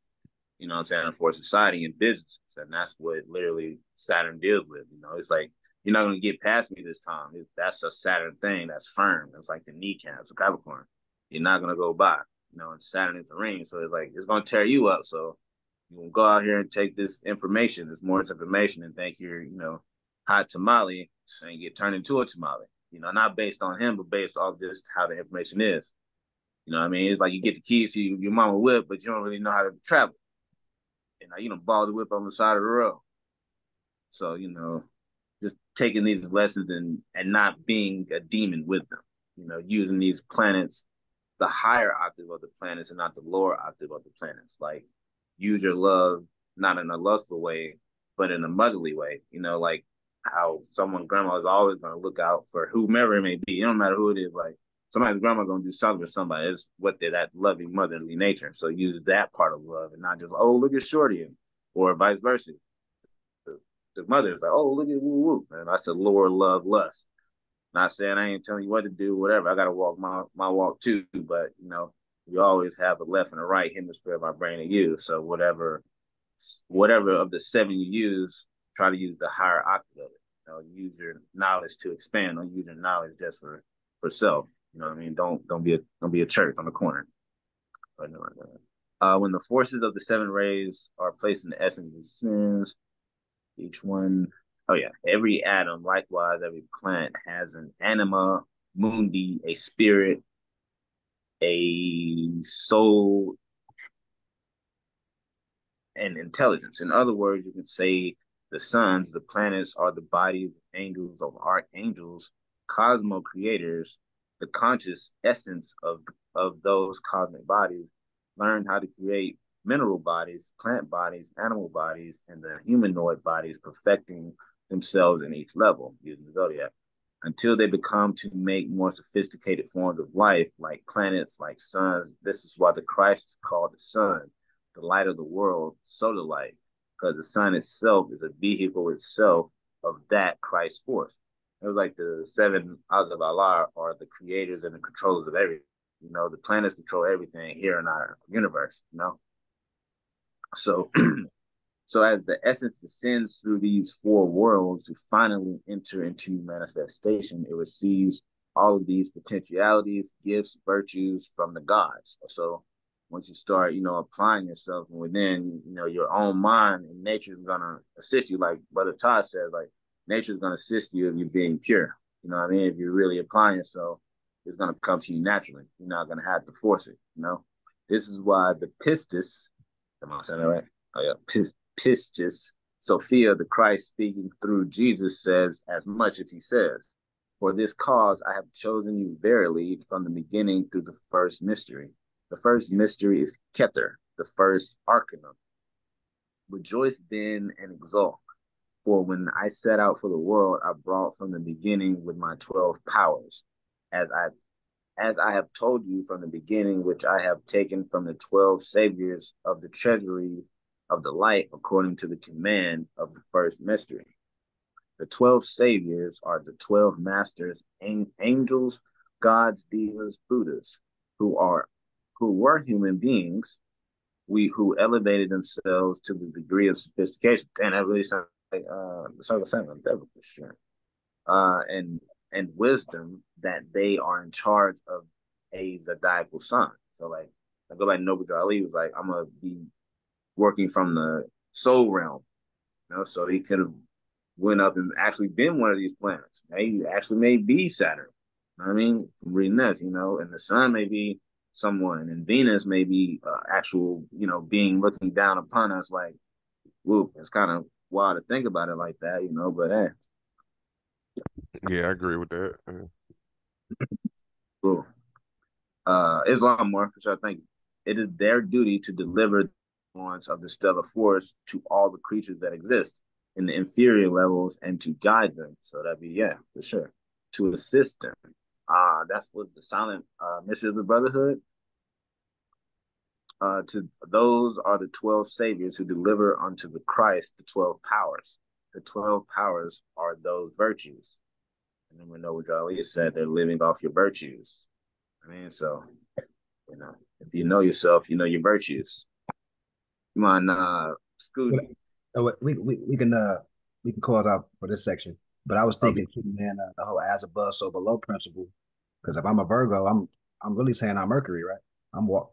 for society and business. And that's what literally Saturn deals with. It's like, you're not going to get past me this time. That's a Saturn thing that's firm. It's like the kneecaps of Capricorn. You're not going to go by. And Saturn is a ring. So it's like, it's going to tear you up. So you can go out here and take this information, this more information, and think you're, hot tamale and get turned into a tamale. Not based on him, but based off just how the information is. You know what I mean? It's like you get the keys to your mama whip, but you don't really know how to travel. And ball the whip on the side of the road. So, just taking these lessons and not being a demon with them. Using these planets, the higher octave of the planets and not the lower octave of the planets. Like, use your love, not in a lustful way, but in a motherly way. Like how grandma is always going to look out for whomever it may be. It don't matter who it is. Like, somebody's grandma going to do something for somebody. It's what they're that loving motherly nature. So use that part of love and not just, oh, look at Shorty, or vice versa. The mother is like, oh, look at woo woo. And that's a lower love lust. Not saying I ain't telling you what to do, whatever. I got to walk my walk too. But, we always have a left and a right hemisphere of our brain to use. So whatever whatever of the seven you use, try to use the higher octave of it. You know, use your knowledge to expand. Don't use your knowledge just for self. You know what I mean? Don't be a church on the corner. When the forces of the seven rays are placed in the essence of sins, each one, oh yeah, every atom, likewise, every plant has an anima mundi, a spirit, a soul, and intelligence. In other words, you can say the suns, the planets are the bodies of angels, of archangels, cosmo creators, the conscious essence of those cosmic bodies learned how to create mineral bodies, plant bodies, animal bodies, and the humanoid bodies, perfecting themselves in each level using the zodiac until they become to make more sophisticated forms of life, like planets, like suns. This is why the Christ is called the sun, the light of the world, solar light, because the sun itself is a vehicle itself of that Christ force. It was like the seven Eyes of Allah are the creators and the controllers of everything. You know, the planets control everything here in our universe, you know? So, so as the essence descends through these four worlds to finally enter into manifestation, it receives all of these potentialities, gifts, virtues from the gods. So once you start, you know, applying yourself within, you know, your own mind, and nature is going to assist you. Like Brother Todd says, like, nature is going to assist you if you're being pure. You know what I mean? If you're really applying yourself, it's going to come to you naturally. You're not going to have to force it, you know? This is why the pistis, am I saying that right? Oh, yeah. Pistis, Sophia, the Christ speaking through Jesus, says as much as he says, for this cause I have chosen you verily from the beginning through the first mystery. The first mystery is Kether, the first arcanum. Rejoice then and exult. For when I set out for the world, I brought from the beginning with my 12 powers, as I have told you from the beginning, which I have taken from the 12 saviors of the treasury of the light, according to the command of the first mystery. The 12 saviors are the 12 masters, angels, gods, divas, Buddhas, who were human beings, who elevated themselves to the degree of sophistication. And that really sounds like the Circle of Seven, for sure. And wisdom that they are in charge of a zodiacal sign. So like, I go back to Noble Drew Ali was like, I'm gonna be working from the soul realm, you know. So he could have went up and actually been one of these planets. He actually may be Saturn. You know what I mean, from reading this, you know, and the sun may be someone, and Venus may be actual, you know, being looking down upon us. Like, whoop, it's kind of wild to think about it like that, you know. But hey. Yeah, I agree with that. Cool. Islam more for sure. Thank you. It is their duty to deliver the ones of the stellar force to all the creatures that exist in the inferior levels and to guide them. So that'd be, yeah, for sure. To assist them. That's what the silent mystery of the brotherhood. To those are the 12 saviors who deliver unto the Christ the 12 powers. The 12 powers are those virtues. And then we know what Ali said, they're living off your virtues. I mean, so, you know, if you know yourself, you know your virtues. Come on, Scoot. We can close out for this section. But I was thinking, man, the whole as above, so below principle. Because if I'm a Virgo, I'm really saying I'm Mercury, right? You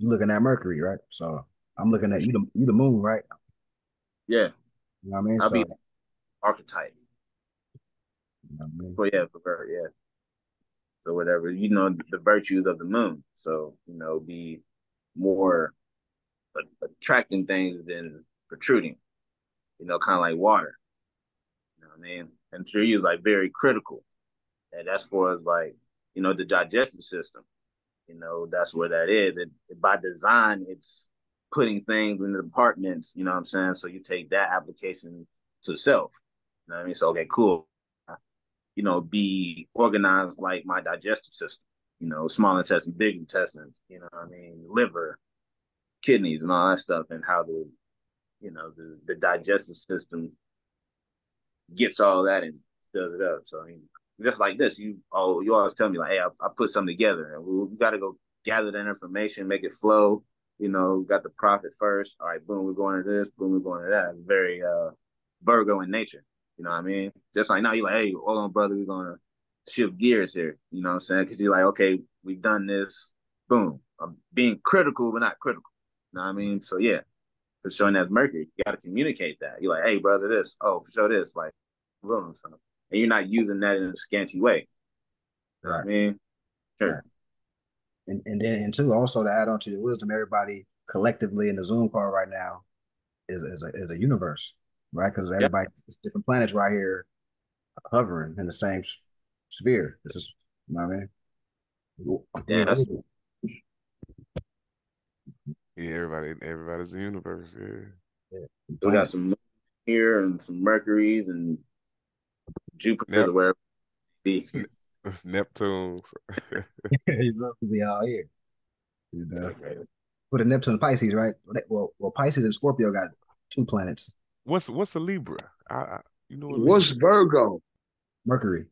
looking at Mercury, right? So I'm looking at you the moon, right? Yeah. You know what I mean? I'll be archetype. You know what I mean? Yeah. So whatever, you know, the virtues of the moon. So, you know, be more attracting things than protruding, you know, kind of like water. You know what I mean? And tree is like very critical. And that's for us, like, you know, the digestive system. You know, that's where that is. It by design, it's putting things in the departments, you know what I'm saying? So you take that application to self. You know what I mean? So, okay, cool. You know, be organized like my digestive system, you know, small intestine, big intestines, you know what I mean, liver, kidneys, and all that stuff, and how you know, the digestive system gets all that and does it up. So, I mean, just like this, you always tell me, like, hey, I put something together, and we got to go gather that information, make it flow, got the profit first. All right, boom, we're going to this, boom, we're going to that. It's very Virgo in nature. You know what I mean? Just like now, you're like, hey, hold on, brother, we're gonna shift gears here. You know what I'm saying? Because you're like, okay, we've done this. Boom. I'm being critical, but not critical. You know what I mean? So yeah, for showing that Mercury, you got to communicate that. You're like, hey, brother, this. Oh, for sure, this. Like, boom. So, and you're not using that in a scanty way. You know what I mean? Sure. Right. And then and two, also to add on to the wisdom, everybody collectively in the Zoom call right now is a universe, right? Because Yep. everybody, it's different planets right here hovering in the same sphere. This is, you know what I mean? Yeah, that's Yeah, everybody's a universe. Yeah. we got some here and some Mercuries and Jupiter Nep- or wherever it be. Neptune. He's to be out here. You know? Put a Neptune and Pisces, right? Well, Pisces and Scorpio got two planets. What's a Libra? You know what What's Libra? Virgo? Mercury.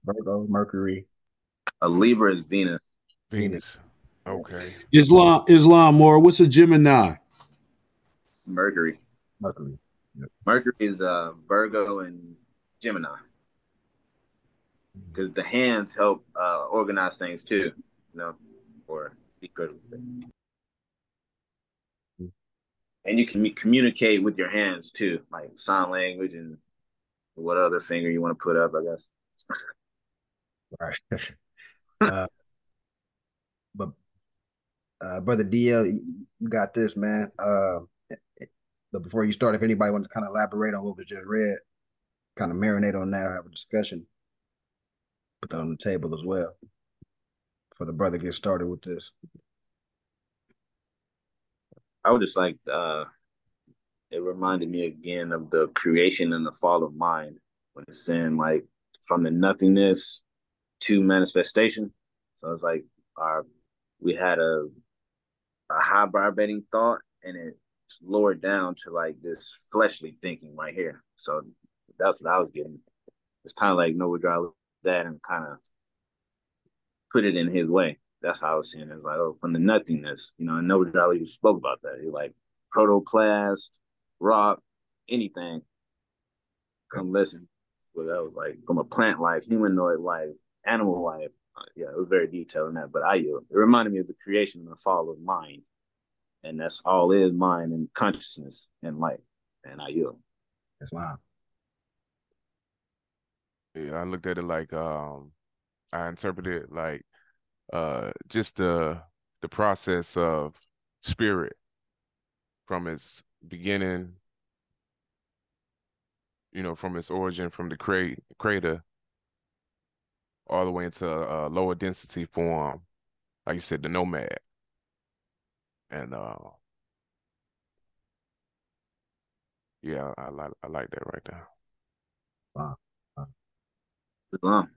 Virgo, Mercury, A Libra is Venus. Venus. Okay. Islam more. What's a Gemini? Mercury. Mercury. Yep. Mercury is Virgo and Gemini. Because the hands help organize things too, or be critical. And you can communicate with your hands too, like sign language and what other finger you want to put up, I guess. Right. But brother DL, you got this, man. But before you start, if anybody wants to kind of elaborate on what was just read, kind of marinate on that or have a discussion, put that on the table as well for the brother get started with this. I would just like it reminded me again of the creation and the fall of mind when it's saying like from the nothingness to manifestation. So it's like we had a high vibrating thought and it's lowered down to like this fleshly thinking right here. So that's what I was getting. It's kind of like Noah Dry that and kind of put it in his way. That's how I was seeing it. It's like, oh, from the nothingness, and Noah Dry spoke about that. He like protoplast, rock, anything. Come listen. What that was like from a plant life, humanoid life, animal life. Yeah, it was very detailed in that. But it reminded me of the creation and the fall of mind. And that's all is mind and consciousness and life. And I yield. That's wild. Yeah, I looked at it like I interpreted it like just the process of spirit from its beginning, from its origin, from the crater, all the way into a lower density form, like you said, the nomad. And yeah, I like that right there. Wow. Islam.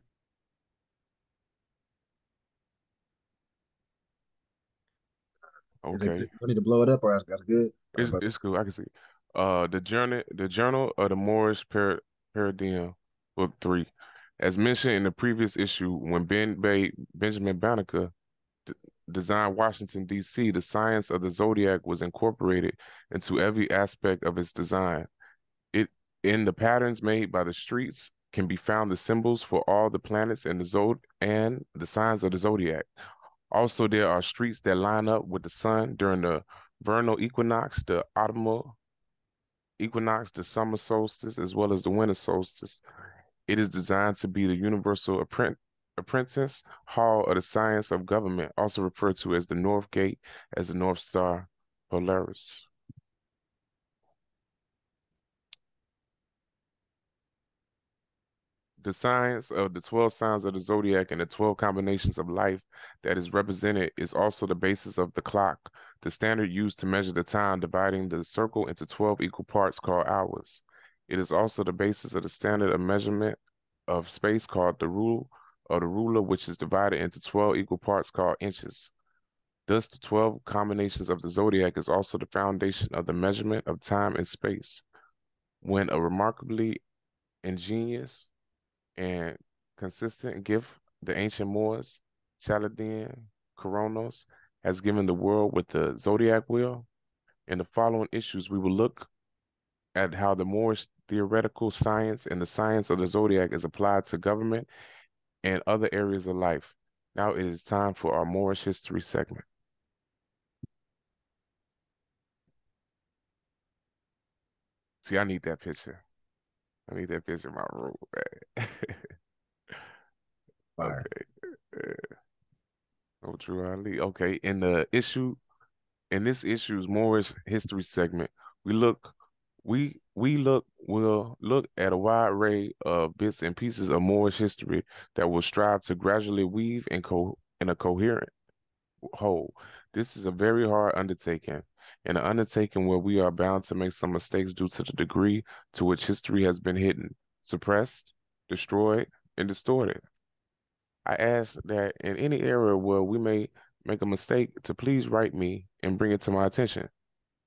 Okay. Do I need to blow it up or that's good? It's cool. I can see. The Journal of the Moorish Paradigm, Book 3. As mentioned in the previous issue, when Benjamin Banneker designed Washington, D.C., the science of the zodiac was incorporated into every aspect of its design. In the patterns made by the streets can be found the symbols for all the planets and the signs of the zodiac. Also, there are streets that line up with the sun during the vernal equinox, the autumnal equinox, the summer solstice, as well as the winter solstice. It is designed to be the universal apprentice hall of the science of government, also referred to as the North Gate, as the North Star Polaris. The science of the 12 signs of the zodiac and the 12 combinations of life that is represented is also the basis of the clock, the standard used to measure the time, dividing the circle into 12 equal parts called hours. It is also the basis of the standard of measurement of space called the rule, or the ruler, which is divided into 12 equal parts called inches. Thus, the 12 combinations of the zodiac is also the foundation of the measurement of time and space. When a remarkably ingenious and consistent gift, the ancient Moors, Chaladin, Coronos, has given the world with the zodiac wheel. In the following issues, we will look at how the Moorish theoretical science and the science of the zodiac is applied to government and other areas of life. Now it is time for our Moorish history segment. See, I need that picture. I need that picture in my room, man. Fire. Okay. Oh, Drew Ali. Okay, in this issue's Moorish history segment, we'll look at a wide array of bits and pieces of Moorish history that will strive to gradually weave in a coherent whole. This is a very hard undertaking, and an undertaking where we are bound to make some mistakes due to the degree to which history has been hidden, suppressed, destroyed, and distorted. I ask that in any area where we may make a mistake to please write me and bring it to my attention.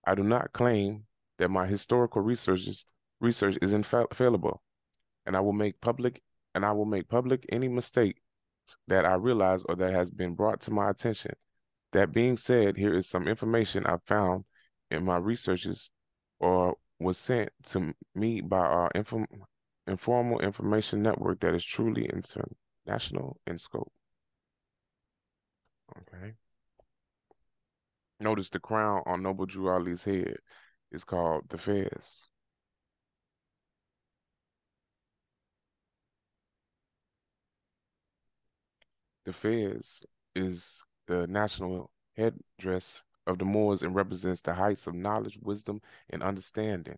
I do not claim that my historical research is infallible, and I will make public any mistake that I realize or that has been brought to my attention. That being said, here is some information I found in my researches or was sent to me by our informal information network that is truly international in scope. Okay. Notice the crown on Noble Drew Ali's head is called the Fez. The Fez is the national headdress of the Moors and represents the heights of knowledge, wisdom, and understanding.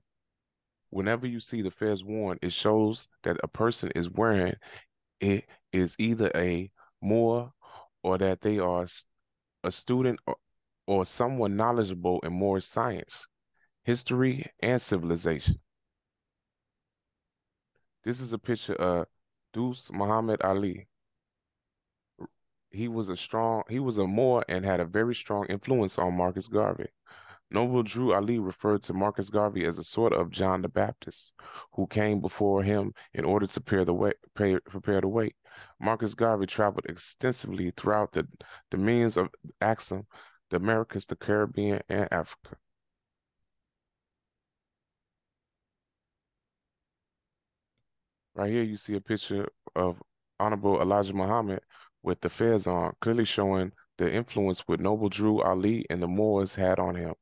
Whenever you see the Fez worn, it shows that a person is wearing it is either a Moor or that they are a student or someone knowledgeable in Moorish science, history, and civilization. This is a picture of Deuce Muhammad Ali. He was a Moor and had a very strong influence on Marcus Garvey. Noble Drew Ali referred to Marcus Garvey as a sort of John the Baptist, who came before him in order to prepare the way. Marcus Garvey traveled extensively throughout the dominions of Axum, the Americas, the Caribbean, and Africa. Right here, you see a picture of Honorable Elijah Muhammad with the fez on, clearly showing the influence which Noble Drew Ali and the Moors had on him.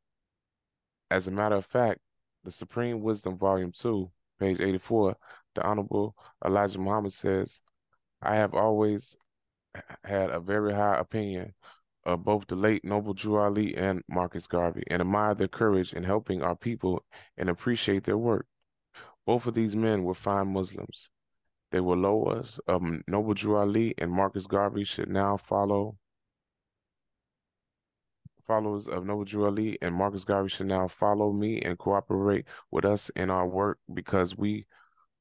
As a matter of fact, the Supreme Wisdom, Volume 2, page 84, the Honorable Elijah Muhammad says, I have always had a very high opinion of both the late Noble Drew Ali and Marcus Garvey and admire their courage in helping our people and appreciate their work. Both of these men were fine Muslims. They were followers of Noble Drew Ali, and Marcus Garvey should now followers of Noble Drew Ali and Marcus Garvey should now follow me and cooperate with us in our work because we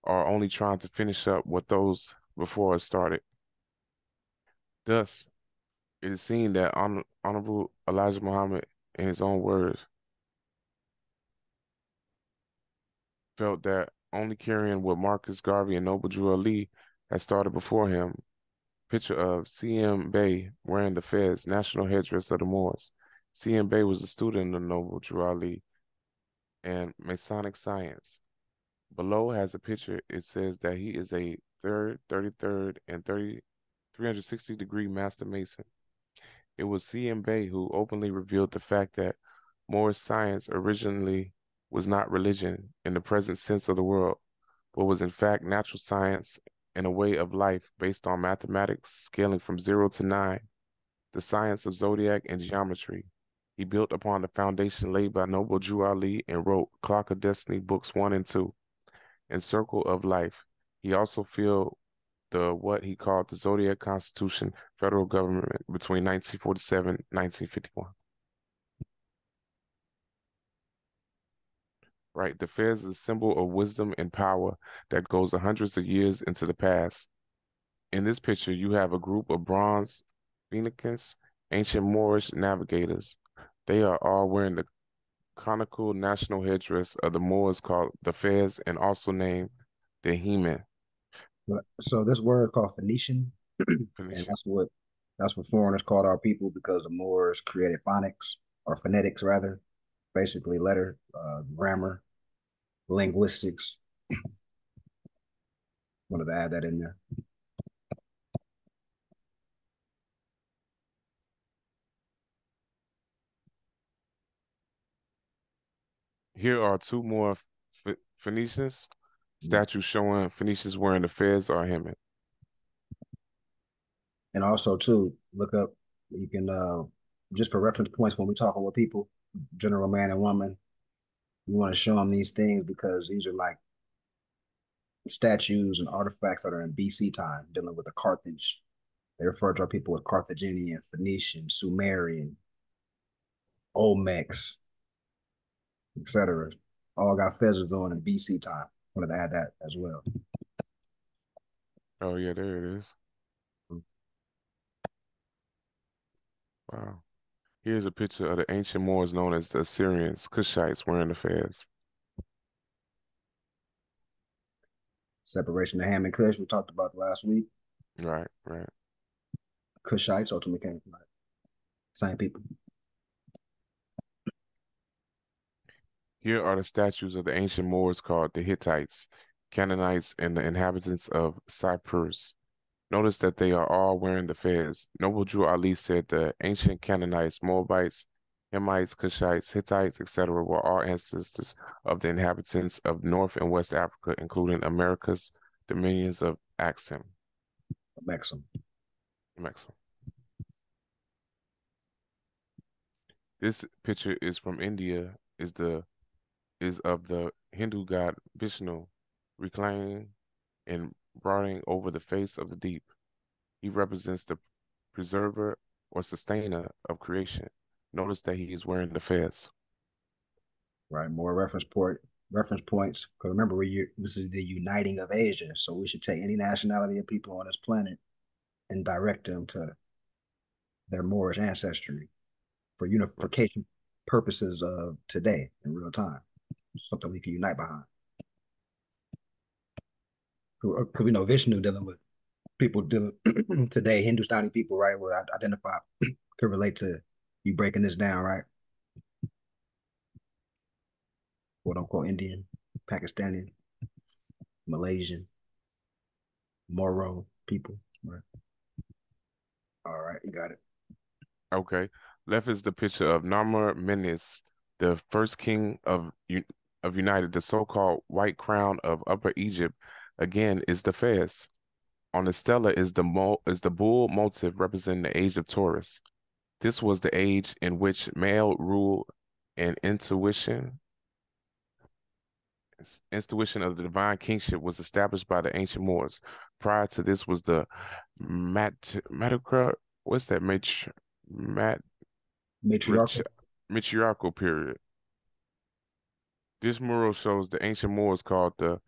are only trying to finish up what those before us started. Thus, it is seen that Honorable Elijah Muhammad, in his own words, felt that only carrying what Marcus Garvey and Noble Drew Ali had started before him. Picture of C.M. Bay wearing the Fez, national headdress of the Moors. C.M. Bay was a student of Noble Drew Ali and Masonic science. Below has a picture. It says that he is a 3rd, 33rd, and 360-degree Master Mason. It was C.M. Bay who openly revealed the fact that Moorish science originally was not religion in the present sense of the word, but was in fact natural science and a way of life based on mathematics scaling from 0 to 9, the science of zodiac and geometry. He built upon the foundation laid by Noble Drew Ali and wrote Clock of Destiny Books 1 and 2 and Circle of Life. He also filled what he called the Zodiac Constitution federal government between 1947 and 1951. Right, the Fez is a symbol of wisdom and power that goes hundreds of years into the past. In this picture, you have a group of bronze Phoenicians, ancient Moorish navigators. They are all wearing the conical national headdress of the Moors called the Fez and also named the Heman. So this word called Phoenician, and Phoenician. That's what foreigners called our people because the Moors created phonics or phonetics rather, basically letter, grammar, linguistics. Wanted to add that in there. Here are two more Phoenicians statues showing Phoenicians wearing the fez or helmet. And also too, look up, you can just for reference points when we're talking with people, general man and woman, you want to show them these things because these are like statues and artifacts that are in BC time, dealing with the Carthage. They refer to our people with Carthaginian, Phoenician, Sumerian, Olmecs, etc. All got fezzes on in BC time. Wanted to add that as well. Oh yeah, there it is. Wow. Here's a picture of the ancient Moors known as the Assyrians, Cushites, wearing the fez. Separation of Ham and Cush we talked about last week. Right, right. Cushites ultimately came from that. Same people. Here are the statues of the ancient Moors called the Hittites, Canaanites, and the inhabitants of Cyprus. Notice that they are all wearing the fez. Noble Drew Ali said the ancient Canaanites, Moabites, Hamites, Cushites, Hittites, etc. were all ancestors of the inhabitants of North and West Africa, including America's dominions of Axum. Maxim. This picture is from India, is of the Hindu god Vishnu, reclining and brooding over the face of the deep. He represents the preserver or sustainer of creation. Notice that he is wearing the fez. Right, more reference points. Because remember, this is the uniting of Asia, so we should take any nationality of people on this planet and direct them to their Moorish ancestry for unification purposes of today in real time. Something we can unite behind. Because we know Vishnu dealing with people dealing today, Hindustani people, right? Will identify could relate to you breaking this down, right? Quote unquote Indian, Pakistani, Malaysian, Moro people. Right? All right, you got it. Okay. Left is the picture of Narmer Menes, the first king of United, the so-called White Crown of Upper Egypt. Again, is the fez. On the stela is the bull motif representing the age of Taurus. This was the age in which male rule and institution of the divine kingship was established by the ancient Moors. Prior to this was the what's that? Matriarchal period. This mural shows the ancient Moors called the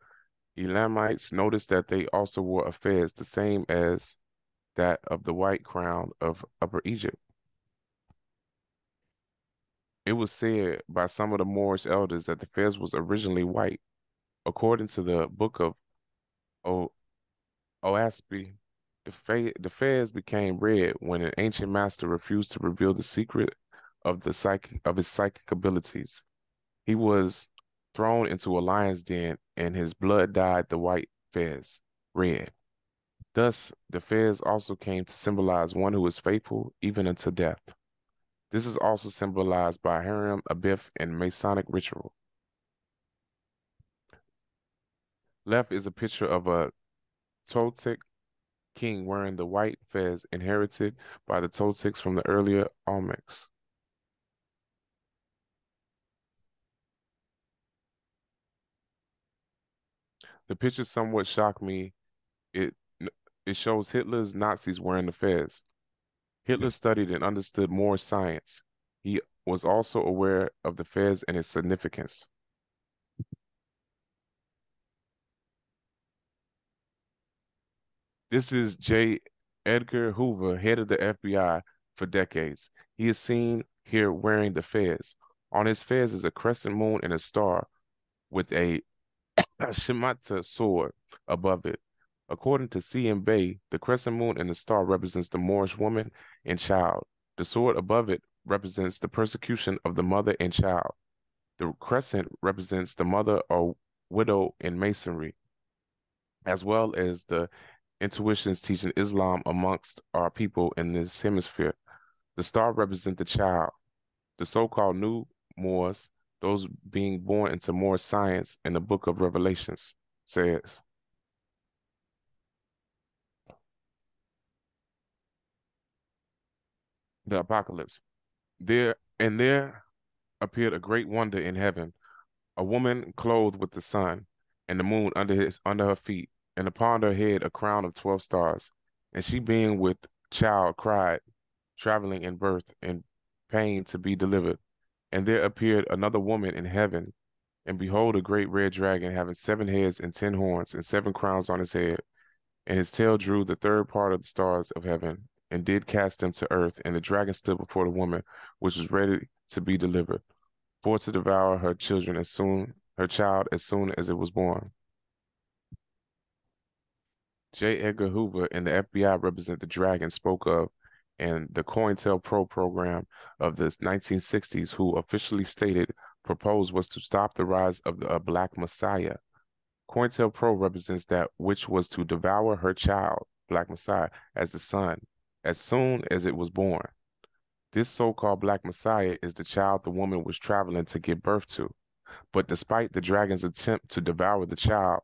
Elamites. Notice that they also wore a fez, the same as that of the white crown of Upper Egypt. It was said by some of the Moorish elders that the fez was originally white. According to the book of Oaspi, the fez became red when an ancient master refused to reveal the secret of his psychic abilities. He was thrown into a lion's den, and his blood dyed the white fez red. Thus, the fez also came to symbolize one who is faithful even unto death. This is also symbolized by Hiram Abiff in Masonic ritual. Left is a picture of a Toltec king wearing the white fez inherited by the Toltecs from the earlier Olmecs. The picture somewhat shocked me. It shows Hitler's Nazis wearing the fez. Hitler studied and understood Moorish science. He was also aware of the fez and its significance. This is J. Edgar Hoover, head of the FBI for decades. He is seen here wearing the fez. On his fez is a crescent moon and a star with a Shemitah sword above it. According to C.M. Bay, the crescent moon and the star represents the Moorish woman and child. The sword above it represents the persecution of the mother and child. The crescent represents the mother or widow in Masonry, as well as the intuitions teaching Islam amongst our people in this hemisphere. The star represents the child, the so-called new Moors, those being born into Moorish science in the book of Revelations, says. The apocalypse. There appeared a great wonder in heaven, a woman clothed with the sun, and the moon under her feet, and upon her head a crown of 12 stars. And she being with child cried, traveling in birth and pain to be delivered. And there appeared another woman in heaven, and behold a great red dragon having 7 heads and 10 horns, and 7 crowns on his head. And his tail drew the third part of the stars of heaven, and did cast them to earth. And the dragon stood before the woman, which was ready to be delivered, for to devour her child as soon as it was born. J. Edgar Hoover and the FBI represent the dragon spoke of in the COINTELPRO program of the 1960s, who officially stated proposed was to stop the rise of a Black Messiah. COINTELPRO represents that which was to devour her child, Black Messiah, as the son, as soon as it was born. This so-called Black Messiah is the child the woman was traveling to give birth to. But despite the dragon's attempt to devour the child,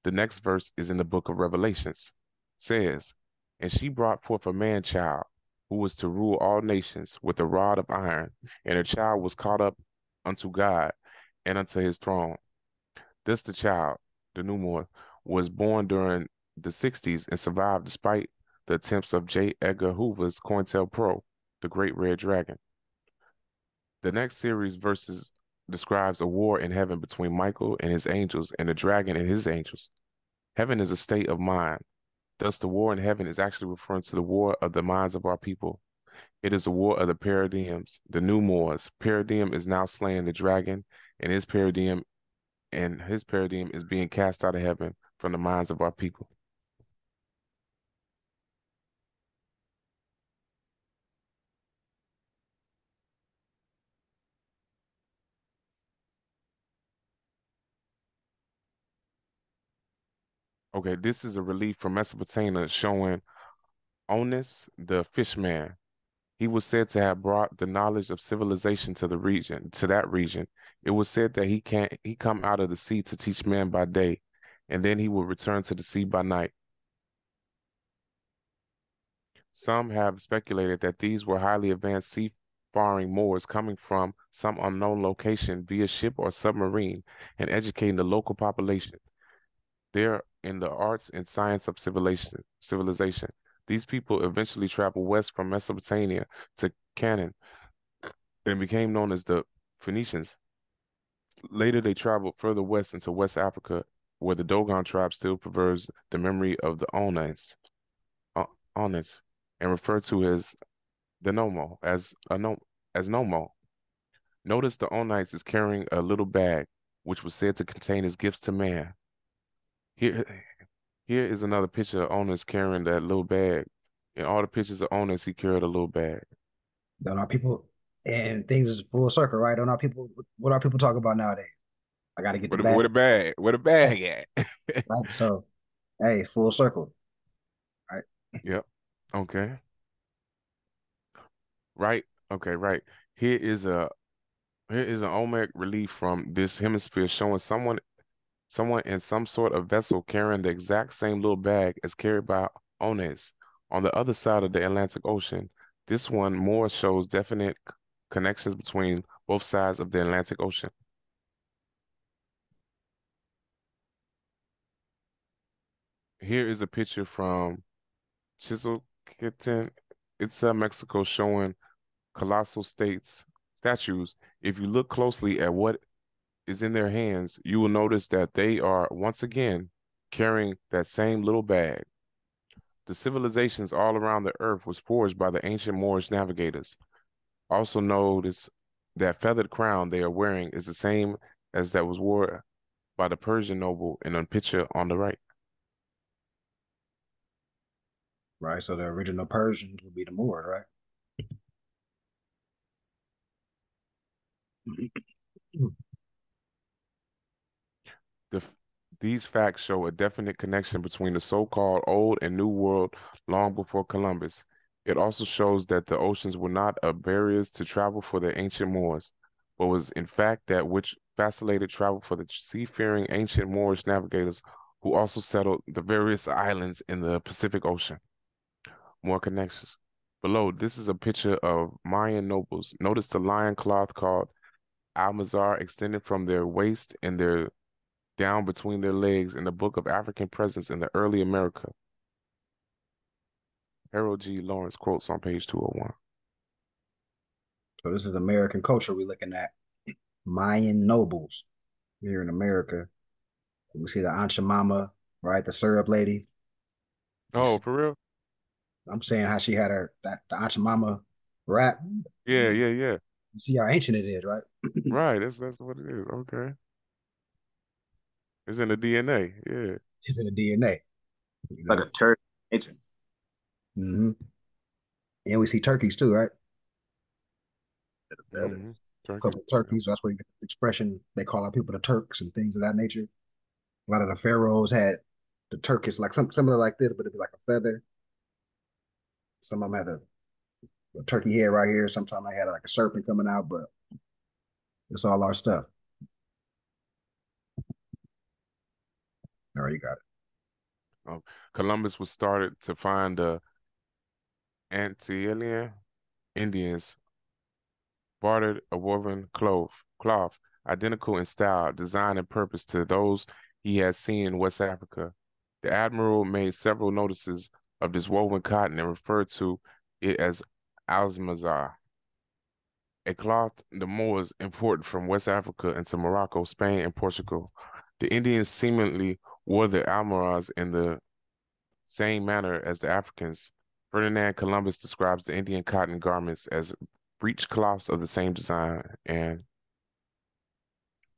the next verse is in the book of Revelations. It says, and she brought forth a man-child, who was to rule all nations with a rod of iron, and her child was caught up unto God and unto his throne. This the child, the new Moor, was born during the 60s and survived despite the attempts of J. Edgar Hoover's COINTELPRO, the Great Red Dragon. The next series verses describes a war in heaven between Michael and his angels and the dragon and his angels. Heaven is a state of mind. Thus, the war in heaven is actually referring to the war of the minds of our people. It is a war of the paradigms, the new Moors. Paradigm is now slaying the dragon, and his paradigm is being cast out of heaven from the minds of our people. Okay, this is a relief from Mesopotamia showing Onus, the fishman. He was said to have brought the knowledge of civilization to that region. It was said that he come out of the sea to teach men by day, and then he would return to the sea by night. Some have speculated that these were highly advanced seafaring Moors coming from some unknown location via ship or submarine and educating the local population. They're in the arts and science of civilization. These people eventually traveled west from Mesopotamia to Canaan and became known as the Phoenicians. Later, they traveled further west into West Africa, where the Dogon tribe still preserves the memory of the Onis, and referred to as the Nomo, as Nomo. Notice the Onites is carrying a little bag, which was said to contain his gifts to man. Here, here is another picture of Onus carrying that little bag. In all the pictures of Onus, he carried a little bag. Don't our people and things is full circle, right? Don't our people what our people talk about nowadays? I gotta get the bag. Where the bag at? Right. So hey, full circle. Right. Yep. Okay. Right. Okay, right. Here is an Olmec relief from this hemisphere showing someone in some sort of vessel carrying the exact same little bag as carried by Ones on the other side of the Atlantic Ocean. This one more shows definite connections between both sides of the Atlantic Ocean. Here is a picture from Chisolquitán, Mexico, showing colossal statues. If you look closely at what is in their hands, you will notice that they are once again carrying that same little bag. The civilizations all around the earth was forged by the ancient Moorish navigators. Also notice that feathered crown they are wearing is the same as that was worn by the Persian noble in the picture on the right. right? So the original Persians would be the Moors, right? The, these facts show a definite connection between the so-called Old and New World long before Columbus. It also shows that the oceans were not a barriers to travel for the ancient Moors, but was in fact that which facilitated travel for the seafaring ancient Moorish navigators who also settled the various islands in the Pacific Ocean. More connections. Below, this is a picture of Mayan nobles. Notice the lion cloth called almazar extended from their waist and their down between their legs in the Book of African Presence in the Early America. Harold G. Lawrence quotes on page 201. So this is American culture we're looking at. Mayan nobles here in America. We see the Aunt Mama, right? The syrup lady. Oh, for real? I'm saying how she had the Aunt Mama rap. Yeah, yeah, yeah. You see how ancient it is, right? Right, that's what it is. Okay. It's in the DNA. Yeah. She's in the DNA, Like a turkey. Ancient. Mm-hmm. And we see turkeys too, right? Mm-hmm. A couple of turkeys. That's where you get the expression they call our people the Turks and things of that nature. A lot of the pharaohs had the Turkish, like similar like this, but it'd be like a feather. Some of them had a turkey head right here. Sometimes they had like a serpent coming out, but it's all our stuff. All right, you got it. Columbus was started to find the Antillean Indians bartered a woven cloth identical in style, design, and purpose to those he had seen in West Africa. The admiral made several notices of this woven cotton and referred to it as almazar, a cloth the Moors imported from West Africa into Morocco, Spain, and Portugal. The Indians seemingly wore the almoras in the same manner as the Africans. Ferdinand Columbus describes the Indian cotton garments as breech cloths of the same design and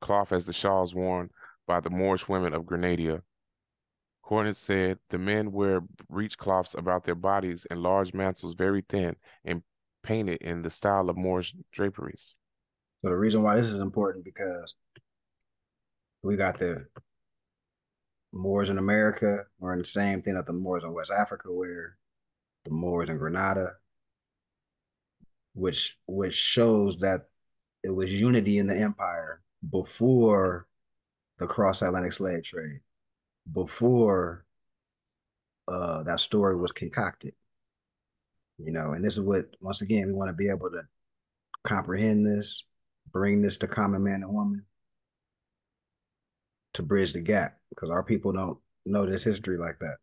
cloth as the shawls worn by the Moorish women of Grenada. Cornet said the men wear breech cloths about their bodies and large mantles very thin and painted in the style of Moorish draperies. So the reason why this is important because we got the Moors in America wearing the same thing that the Moors in West Africa wear, the Moors in Grenada, which shows that it was unity in the empire before the cross-Atlantic slave trade, before that story was concocted. And this is what, once again, we want to be able to comprehend this, bring this to common man and woman to bridge the gap because our people don't know this history like that.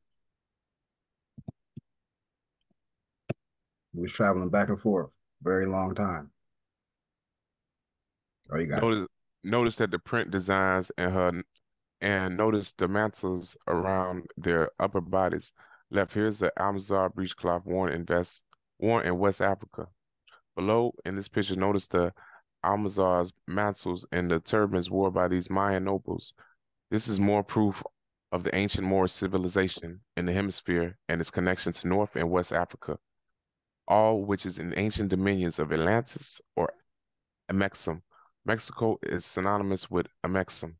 We was traveling back and forth very long time. Oh, you got Notice, notice that the print designs and notice the mantles around their upper bodies. Left here is the Almanzar breechcloth worn in West Africa. Below in this picture, notice the Almanzar's mantles and the turbans worn by these Mayan nobles. This is more proof of the ancient Moorish civilization in the hemisphere and its connection to North and West Africa, all which is in ancient dominions of Atlantis or Amexem. Mexico is synonymous with Amexem.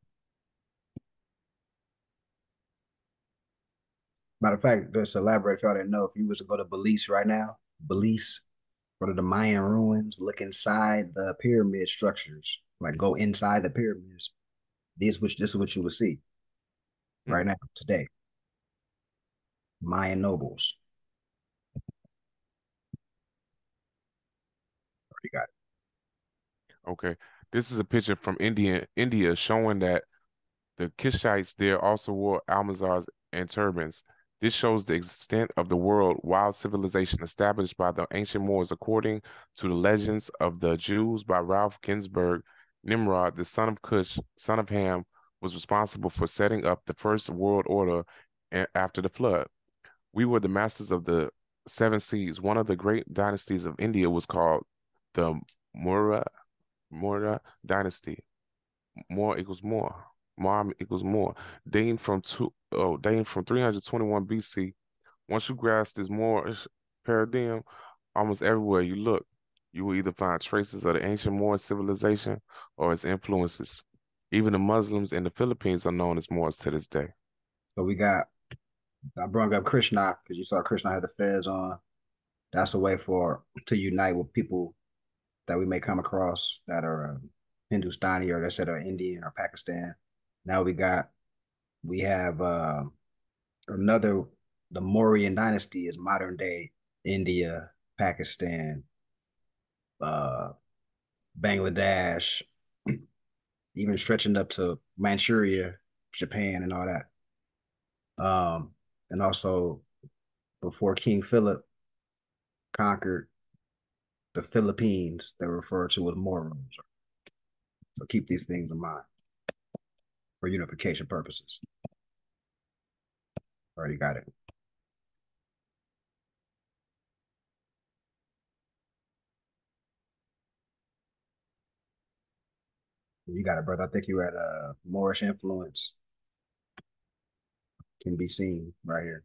Matter of fact, just to elaborate if y'all didn't know, if you was to go to Belize right now, Belize, go to the Mayan ruins, look inside the pyramid structures, like go inside the pyramids. This is what you will see right now, today. Mayan nobles. You got it. Okay, this is a picture from India showing that the Kishites there also wore almazars and turbans. This shows the extent of the world-wide civilization established by the ancient Moors according to the legends of the Jews by Ralph Ginsberg. Nimrod, the son of Cush, son of Ham, was responsible for setting up the first world order after the flood. We were the masters of the seven seas. One of the great dynasties of India was called the Maurya dynasty. More equals more. Dating from 321 BC, Once you grasp this Moorish paradigm, almost everywhere you look, you will either find traces of the ancient Moorish civilization or its influences. Even the Muslims in the Philippines are known as Moors to this day. So I brought up Krishna because you saw Krishna had the feds on. That's a way to unite with people that we may come across that are Hindustani or they said are Indian or Pakistan. Now we have another the Mauryan dynasty is modern day India, Pakistan, uh, Bangladesh, even stretching up to Manchuria, Japan, and all that. And also before King Philip conquered the Philippines, they were referred to as Moros. So keep these things in mind for unification purposes. Already got it. You got it, brother. I think you had a Moorish influence can be seen right here.